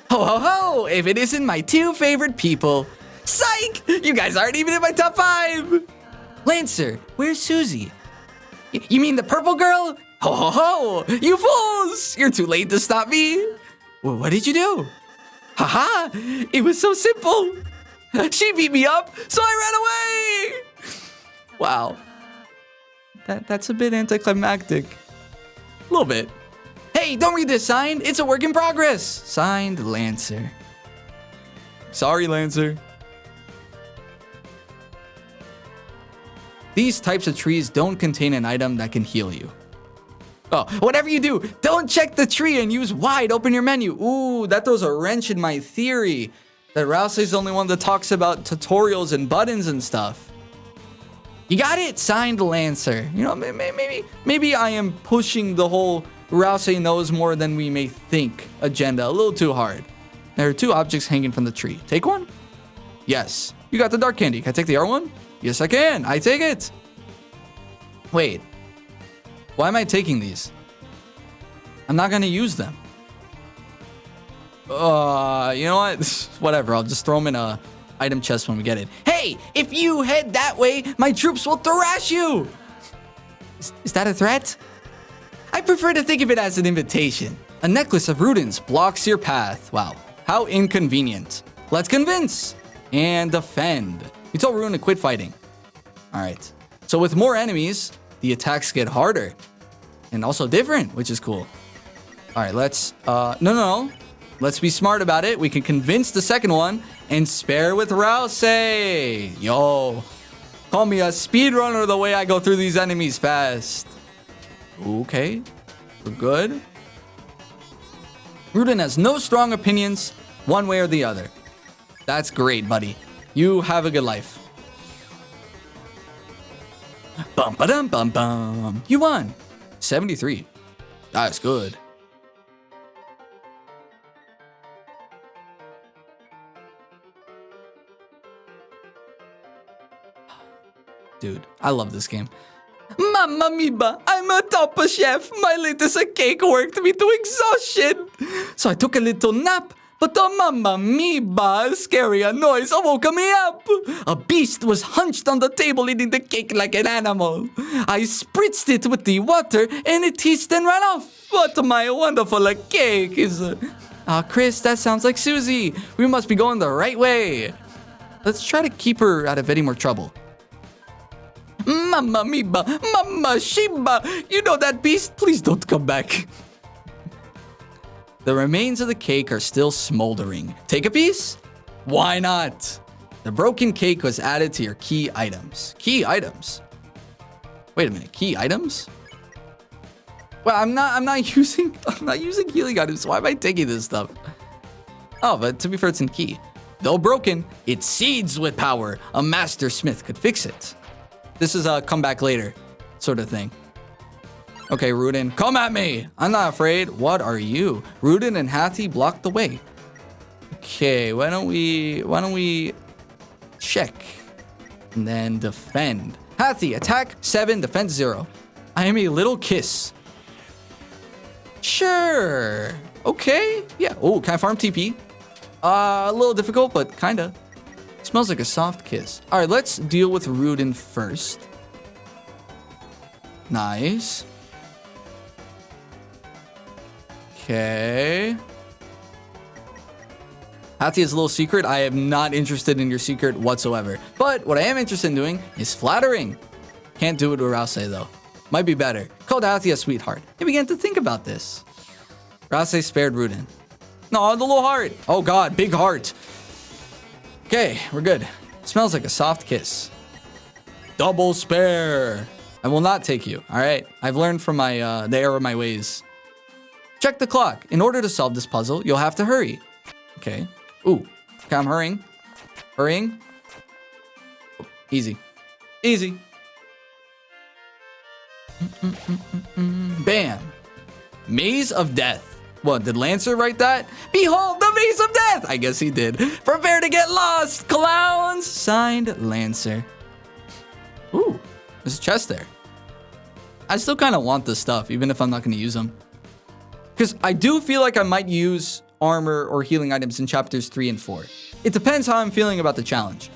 Ho, ho, ho. If it isn't my 2 favorite people. Psych! You guys aren't even in my top 5. Lancer, where's Susie? You mean the purple girl? Ho, ho, ho. You fools. You're too late to stop me. Well, what did you do? Haha, it was so simple. She beat me up, so I ran away. Wow. That's a bit anticlimactic. A little bit. Hey, don't read this sign. It's a work in progress. Signed, Lancer. Sorry, Lancer. These types of trees don't contain an item that can heal you. Oh, whatever you do, don't check the tree and use wide open your menu. Ooh, that throws a wrench in my theory that Ralsei's the only one that talks about tutorials and buttons and stuff. You got it? Signed, Lancer. You know, maybe I am pushing the whole Ralsei knows more than we may think agenda a little too hard. There are 2 objects hanging from the tree. Take one? Yes. You got the dark candy. Can I take the R1? Yes, I can. I take it. Wait. Why am I taking these? I'm not going to use them. You know what? Whatever. I'll just throw them in a item chest when we get it. Hey, if you head that way, my troops will thrash you. Is that a threat? I prefer to think of it as an invitation. A necklace of rudins blocks your path. Wow. How inconvenient. Let's convince and defend. You told Rune to quit fighting. All right. So with more enemies, the attacks get harder and also different, which is cool. All right, let's, no. Let's be smart about it. We can convince the second one and spare with Ralsei. Yo, call me a speedrunner the way I go through these enemies fast. Okay, we're good. Rudin has no strong opinions one way or the other. That's great, buddy. You have a good life. Bum ba dum bum bum. You won. 73. That's good. Dude, I love this game. Mamma mia, I'm a top chef. My latest cake worked me to exhaustion. So I took a little nap. But the mamma mia, scary noise woke me up. A beast was hunched on the table eating the cake like an animal. I spritzed it with the water and it hissed and ran off. What my wonderful cake is. Chris, that sounds like Susie. We must be going the right way. Let's try to keep her out of any more trouble. Mamma mia, Mamma Shiba, you know that beast? Please don't come back. The remains of the cake are still smoldering. Take a piece? Why not? The broken cake was added to your key items. Key items? Wait a minute, key items? Well, I'm not using healing items. Why am I taking this stuff? Oh, but to be fair, it's in key. Though broken, it seeds with power. A master smith could fix it. This is a come back later sort of thing. Okay, Rudin, come at me. I'm not afraid. What are you? Rudin and Hathi blocked the way. Okay, why don't we check and then defend. Hathi, attack 7, defense 0. I am a little kiss. Sure. Okay. Yeah. Oh, can I farm TP? A little difficult, but kinda. Smells like a soft kiss. All right, let's deal with Rudin first. Nice. Okay. Hathi is a little secret. I am not interested in your secret whatsoever. But what I am interested in doing is flattering. Can't do it with Ralsei though. Might be better. Called Hathi a sweetheart. He began to think about this. Ralsei spared Rudin. No, the little heart. Oh god, big heart. Okay, we're good. Smells like a soft kiss. Double spare. I will not take you, all right? I've learned from my the error of my ways. Check the clock. In order to solve this puzzle, you'll have to hurry. Okay. Ooh. Okay, I'm hurrying. Hurrying. Easy. Easy. Bam. Maze of Death. What, did Lancer write that? Behold, the Maze of Death! I guess he did. Prepare to get lost, clowns! Signed, Lancer. Ooh, there's a chest there. I still kind of want this stuff, even if I'm not going to use them. Because I do feel like I might use armor or healing items in chapters 3 and 4. It depends how I'm feeling about the challenge.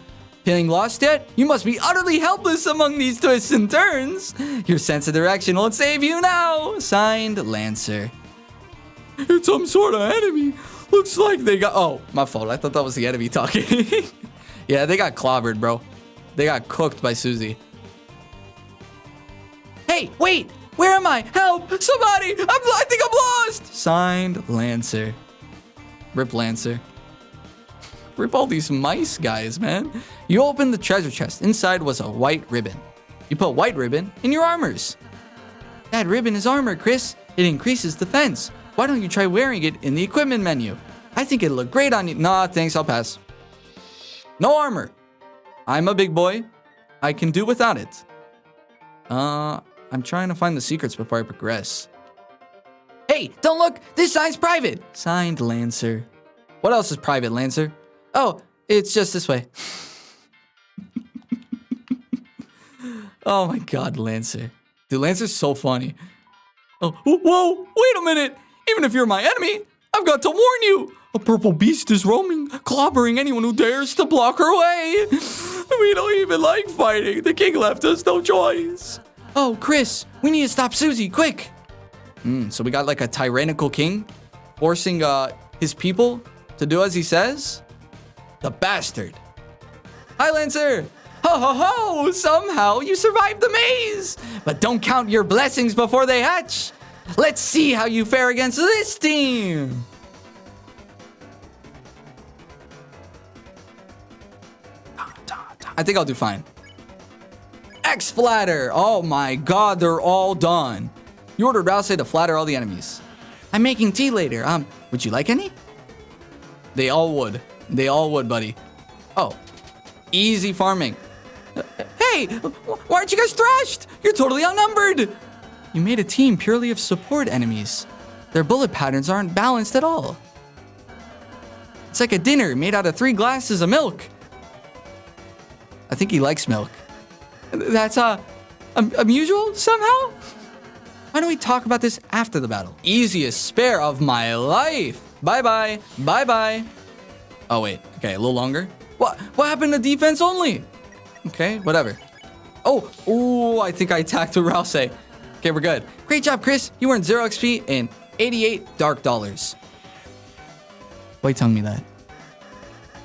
Feeling lost yet? You must be utterly helpless among these twists and turns. Your sense of direction won't save you now. Signed, Lancer. It's some sort of enemy. Looks like they got... Oh, my fault. I thought that was the enemy talking. Yeah, they got clobbered, bro. They got cooked by Susie. Hey, wait. Where am I? Help! Somebody! I think I'm lost! Signed, Lancer. Rip Lancer. Rip all these mice guys, man. You opened the treasure chest. Inside was a white ribbon. You put white ribbon in your armors. That ribbon is armor, Chris. It increases defense. Why don't you try wearing it in the equipment menu? I think it'll look great on you. Nah, thanks, I'll pass. No armor. I'm a big boy. I can do without it. I'm trying to find the secrets before I progress. Hey, don't look! This sign's private! Signed, Lancer. What else is private, Lancer? Oh, it's just this way. Oh my god, Lancer. Dude, Lancer's so funny. Oh, whoa, wait a minute! Even if you're my enemy, I've got to warn you! A purple beast is roaming, clobbering anyone who dares to block her way! We don't even like fighting. The king left us no choice. Oh, Chris, we need to stop Susie, quick! So we got like a tyrannical king forcing his people to do as he says? The bastard. Hi, Lancer! Ho ho ho! Somehow you survived the maze! But don't count your blessings before they hatch! Let's see how you fare against this team! I think I'll do fine. X-Flatter! Oh my god, they're all done. You ordered Ralsei to flatter all the enemies. I'm making tea later. Would you like any? They all would. They all would, buddy. Oh. Easy farming. Hey! Why aren't you guys thrashed? You're totally outnumbered! You made a team purely of support enemies. Their bullet patterns aren't balanced at all. It's like a dinner made out of 3 glasses of milk. I think he likes milk. That's, unusual somehow? Why don't we talk about this after the battle? Easiest spare of my life. Bye-bye. Bye-bye. Oh, wait. Okay, a little longer. What happened to defense only? Okay, whatever. Oh, I think I attacked with Ralsei. Okay, we're good. Great job, Chris. You earned 0 XP and 88 dark dollars. Why are you telling me that?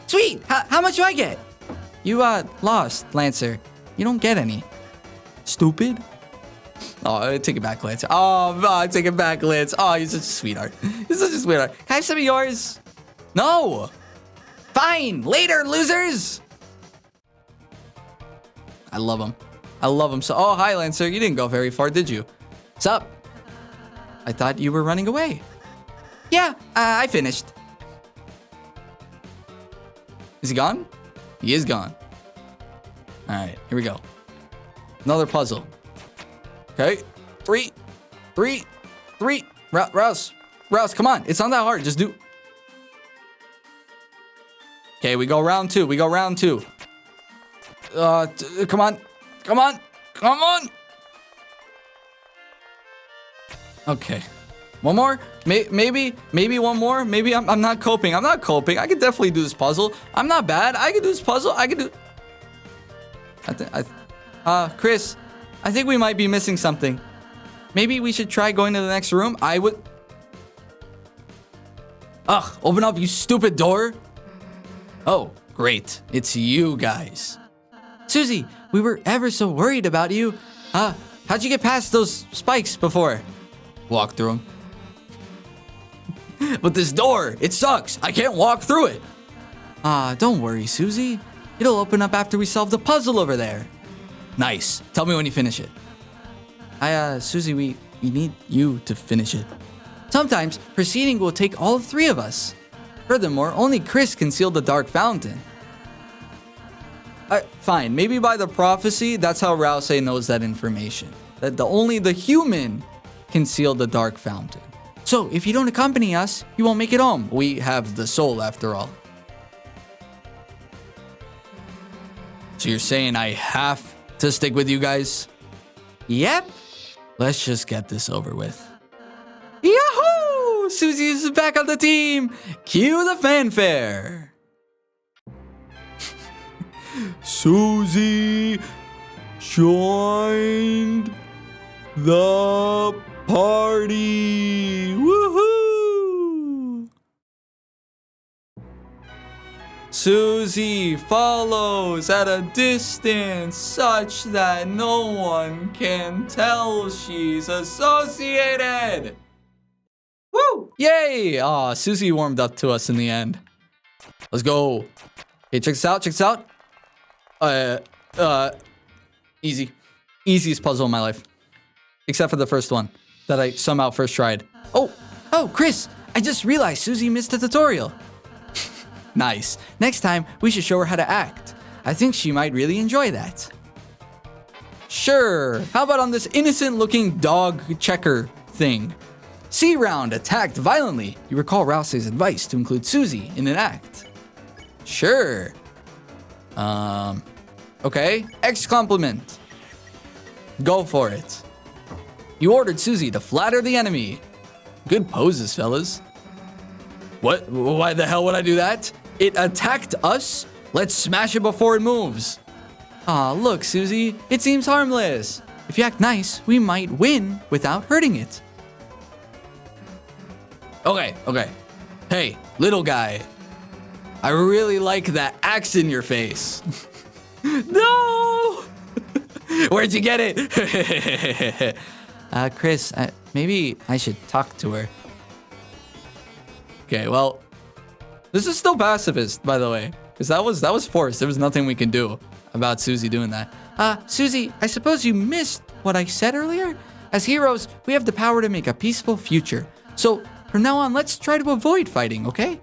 Sweet! How much do I get? You, lost, Lancer. You don't get any. Stupid? Oh, I take it back, Lance. Oh, I take it back, Lance. Oh, you're such a sweetheart. You're such a sweetheart. Can I have some of yours? No. Fine. Later, losers. I love him. I love him so. Oh, hi, Lancer. You didn't go very far, did you? What's up? I thought you were running away. Yeah, I finished. Is he gone? He is gone. All right, here we go. Another puzzle. Okay, 3. Rouse, come on. It's not that hard. Just do. Okay, we go round 2. Come on. Okay. One more? Maybe one more? Maybe I'm not coping. I can definitely do this puzzle. I'm not bad. I can do this puzzle. Chris, I think we might be missing something. Maybe we should try going to the next room. Ugh, open up, you stupid door. Oh, great. It's you guys. Susie, we were ever so worried about you. How'd you get past those spikes before? Walk through them. But this door, it sucks. I can't walk through it. Don't worry, Susie. It'll open up after we solve the puzzle over there. Nice. Tell me when you finish it. Susie, we need you to finish it. Sometimes, proceeding will take all three of us. Furthermore, only Chris can seal the Dark Fountain. Fine, maybe by the prophecy, that's how Ralsei knows that information. That only the human can seal the Dark Fountain. So, if you don't accompany us, you won't make it home. We have the soul, after all. So you're saying I have to stick with you guys? Yep. Let's just get this over with. Yahoo! Susie is back on the team. Cue the fanfare. Susie joined the party. Woohoo! Susie follows at a distance such that no one can tell she's associated. Woo! Yay! Aw, Susie warmed up to us in the end. Let's go. Hey, check this out, check this out. Easy. Easiest puzzle in my life. Except for the first one that I somehow first tried. Oh, Chris, I just realized Susie missed the tutorial. Nice. Next time, we should show her how to act. I think she might really enjoy that. Sure. How about on this innocent-looking dog checker thing? C round attacked violently. You recall Ralsei's advice to include Susie in an act. Sure. Okay. X compliment. Go for it. You ordered Susie to flatter the enemy. Good poses, fellas. What? Why the hell would I do that? It attacked us? Let's smash it before it moves. Aw, look, Susie. It seems harmless. If you act nice, we might win without hurting it. Okay. Hey, little guy. I really like that axe in your face. No! Where'd you get it? Chris, maybe I should talk to her. Okay, well, this is still pacifist, by the way, because that was forced. There was nothing we can do about Susie doing that. Susie, I suppose you missed what I said earlier? As heroes, we have the power to make a peaceful future. So, from now on, let's try to avoid fighting, okay?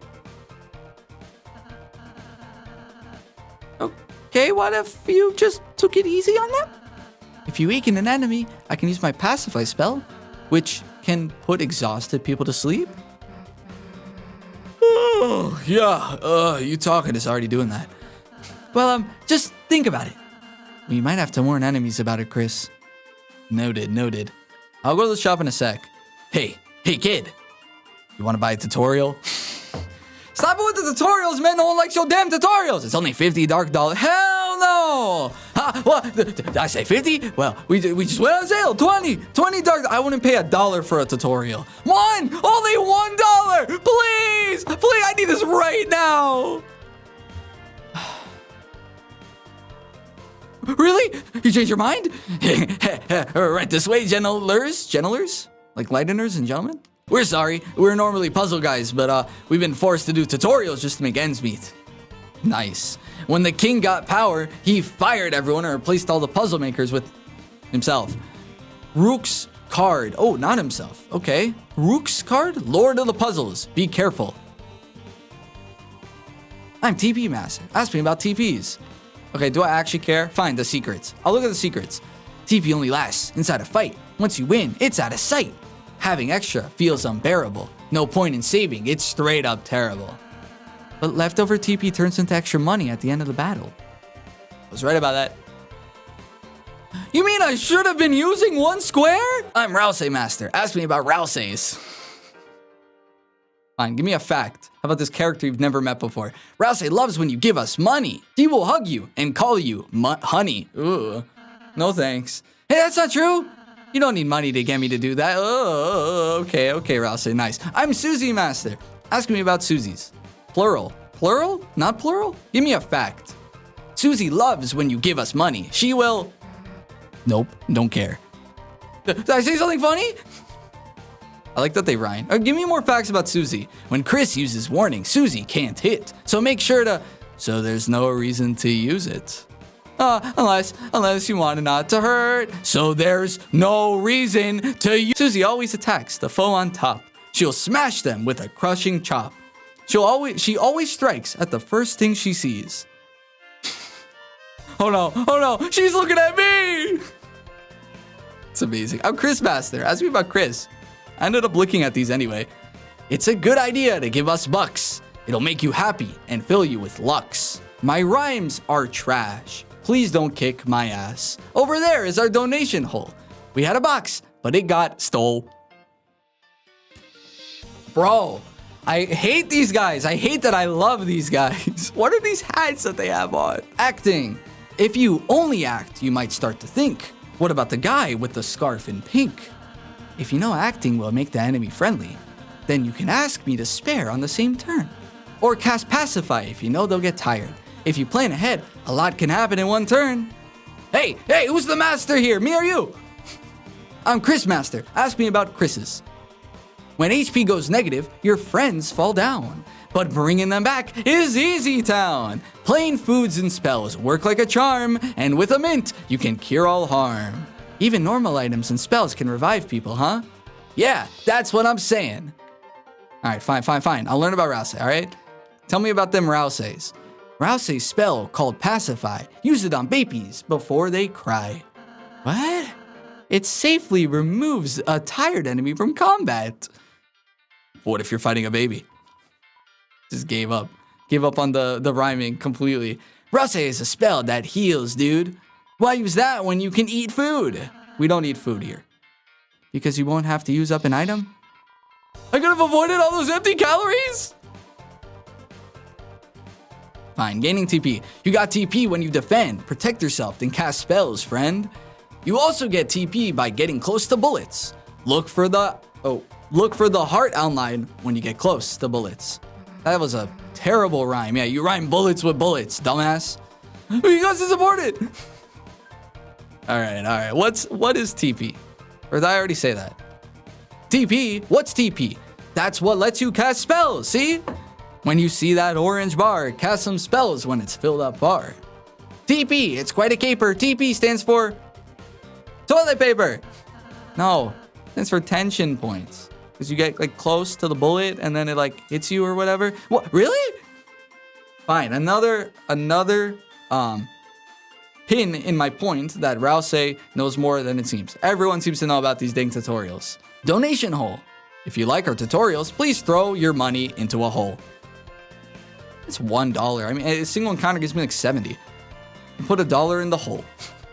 Okay, what if you just took it easy on them? If you weaken an enemy, I can use my pacify spell, which can put exhausted people to sleep. Oh, yeah, you talking is already doing that. Well, just think about it. We might have to warn enemies about it, Chris. Noted. I'll go to the shop in a sec. Hey, kid. You want to buy a tutorial? Stop it with the tutorials, man. No one likes your damn tutorials. It's only $50 dark dollar. Hell no. What? Did I say 50? Well, we just went on sale. 20 dark. I wouldn't pay $1 for a tutorial. Only $1. Please, I need this right now. Really? You changed your mind? Right this way, gentlers, like lighteners and gentlemen. We're sorry. We're normally puzzle guys, but we've been forced to do tutorials just to make ends meet. Nice. When the king got power, he fired everyone and replaced all the puzzle makers with himself. Rook's card. Oh, not himself. Okay. Rook's card? Lord of the puzzles. Be careful. I'm TP master. Ask me about TPs. Okay, do I actually care? Fine, the secrets. I'll look at the secrets. TP only lasts inside a fight. Once you win, it's out of sight. Having extra feels unbearable. No point in saving, it's straight up terrible. But leftover TP turns into extra money at the end of the battle. I was right about that. You mean I should have been using one square? I'm Ralsei master. Ask me about Ralseis. Fine, give me a fact. How about this character you've never met before? Ralsei loves when you give us money. He will hug you and call you honey. Ooh, no thanks. Hey, that's not true. You don't need money to get me to do that. Oh, okay, Ralsei, nice. I'm Susie master. Ask me about Susies. Plural? Not plural? Give me a fact. Susie loves when you give us money. She will... Nope, don't care. Did I say something funny? I like that they rhyme. Give me more facts about Susie. When Chris uses warning, Susie can't hit. So make sure to... So there's no reason to use it. Unless you want it not to hurt. So there's no reason to use. Susie always attacks the foe on top. She'll smash them with a crushing chop. She always strikes at the first thing she sees. Oh no, she's looking at me! It's amazing. I'm Chris Master. Ask me about Chris. I ended up looking at these anyway. It's a good idea to give us bucks. It'll make you happy and fill you with lux. My rhymes are trash. Please don't kick my ass. Over there is our donation hole. We had a box, but it got stole. Bro, I hate these guys. I hate that I love these guys. What are these hats that they have on? Acting. If you only act, you might start to think, what about the guy with the scarf in pink? If you know acting will make the enemy friendly, then you can ask me to spare on the same turn. Or cast Pacify if you know they'll get tired. If you plan ahead, a lot can happen in one turn. Hey, who's the master here? Me or you? I'm Chris Master. Ask me about Chris's. When HP goes negative, your friends fall down. But bringing them back is easy town. Plain foods and spells work like a charm, and with a mint, you can cure all harm. Even normal items and spells can revive people, huh? Yeah, that's what I'm saying. All right, fine. I'll learn about Ralsei, all right? Tell me about them Ralseis. Ralsei's spell called Pacify. Use it on babies before they cry. What? It safely removes a tired enemy from combat. What if you're fighting a baby? Just gave up. Gave up on the rhyming completely. Ralsei is a spell that heals, dude. Why use that when you can eat food? We don't eat food here. Because you won't have to use up an item? I could have avoided all those empty calories? Fine, gaining TP. You got TP when you defend, protect yourself, then cast spells, friend. You also get TP by getting close to bullets. Look for the heart outline when you get close to bullets. That was a terrible rhyme. Yeah, you rhyme bullets with bullets, dumbass. You guys is important. All right. What is TP? Or did I already say that? TP? What's TP? That's what lets you cast spells, see? When you see that orange bar, cast some spells when it's filled up bar. TP, it's quite a caper. TP stands for toilet paper. No, it stands for tension points. Because you get like close to the bullet and then it like hits you or whatever. What, really? Fine, another pin in my point that Ralsei knows more than it seems. Everyone seems to know about these dang tutorials. Donation hole. If you like our tutorials, please throw your money into a hole. It's $1. I mean, a single encounter gives me like 70. Put $1 in the hole.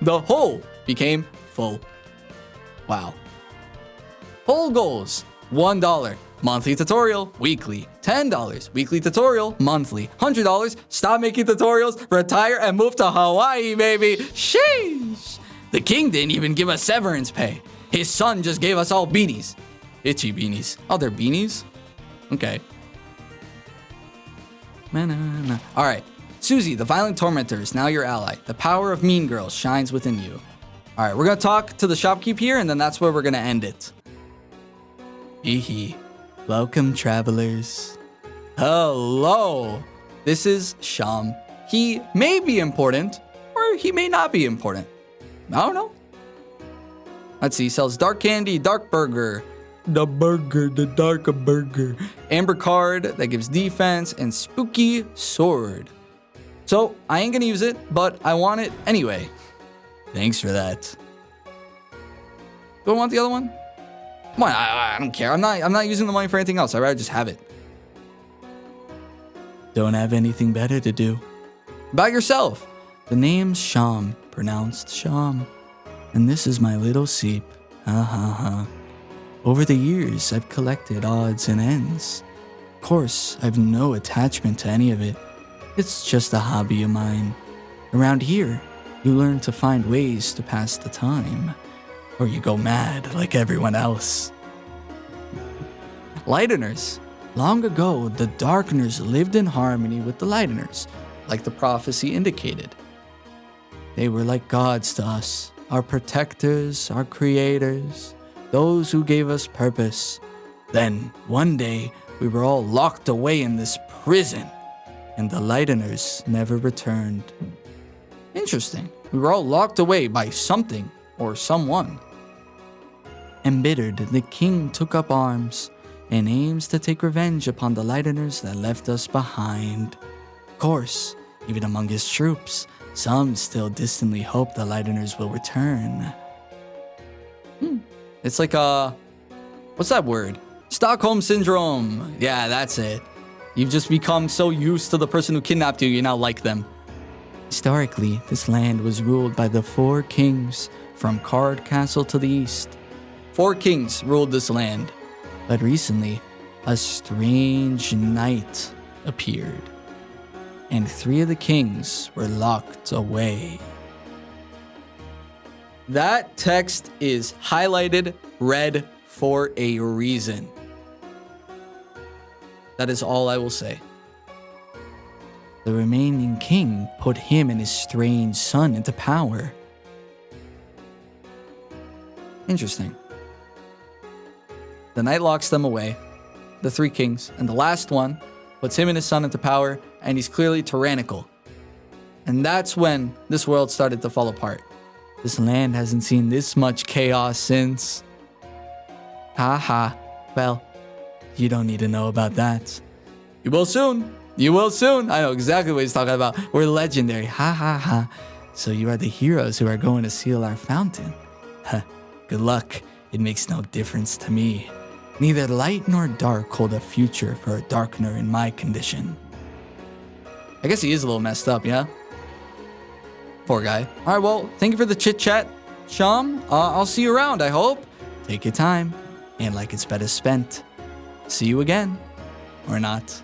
The hole became full. Wow. Hole goals. $1. Monthly tutorial, weekly. $10. Weekly tutorial, monthly. $100. Stop making tutorials, retire, and move to Hawaii, baby. Sheesh. The king didn't even give us severance pay. His son just gave us all beanies. Itchy beanies. Oh, they're beanies? Okay. All right. Susie, the violent tormentor, is now your ally. The power of mean girls shines within you. All right, we're going to talk to the shopkeep here, and then that's where we're going to end it. Hee. Welcome, travelers. Hello. This is Sham. He may be important, or he may not be important. I don't know. Let's see. He sells dark candy, dark burger. The dark burger. Amber card that gives defense, and spooky sword. So, I ain't gonna use it, but I want it anyway. Thanks for that. Do I want the other one? Come on, I don't care. I'm not using the money for anything else. I'd rather just have it. Don't have anything better to do. About yourself. The name's Sham, pronounced Sham. And this is my little seep. Over the years, I've collected odds and ends. Of course, I've no attachment to any of it. It's just a hobby of mine. Around here, you learn to find ways to pass the time. Or you go mad like everyone else. Lighteners. Long ago, the Darkeners lived in harmony with the Lighteners, like the prophecy indicated. They were like gods to us, our protectors, our creators, those who gave us purpose. Then, one day, we were all locked away in this prison, and the Lighteners never returned. Interesting. We were all locked away by something or someone. Embittered, the king took up arms and aims to take revenge upon the Lightners that left us behind. Of course, even among his troops, some still distantly hope the Lightners will return. It's like what's that word? Stockholm Syndrome. Yeah, that's it. You've just become so used to the person who kidnapped you, you now like them. Historically, this land was ruled by the 4 kings from Card Castle to the east. 4 kings ruled this land. But recently, a strange knight appeared. And 3 of the kings were locked away. That text is highlighted red for a reason. That is all I will say. The remaining king put him and his strange son into power. Interesting. The knight locks them away, the 3 kings, and the last one puts him and his son into power, and he's clearly tyrannical. And that's when this world started to fall apart. This land hasn't seen this much chaos since. Haha. Well, you don't need to know about that. You will soon. You will soon. I know exactly what he's talking about. We're legendary. Ha ha ha. So you are the heroes who are going to seal our fountain. Huh. Good luck. It makes no difference to me. Neither light nor dark hold a future for a darkener in my condition. I guess he is a little messed up, yeah? Poor guy. All right, well, thank you for the chit-chat, chum. I'll see you around, I hope. Take your time, and like it's better spent. See you again. Or not.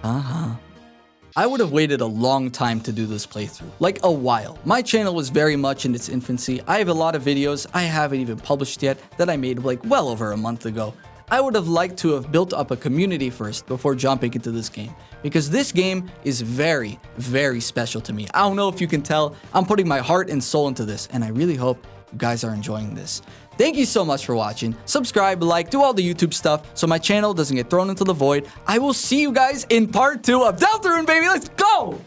I would have waited a long time to do this playthrough, like a while. My channel was very much in its infancy. I have a lot of videos I haven't even published yet that I made like well over a month ago. I would have liked to have built up a community first before jumping into this game, because this game is very, very special to me. I don't know if you can tell, I'm putting my heart and soul into this, and I really hope you guys are enjoying this. Thank you so much for watching. Subscribe, like, do all the YouTube stuff so my channel doesn't get thrown into the void. I will see you guys in part 2 of Deltarune, baby. Let's go!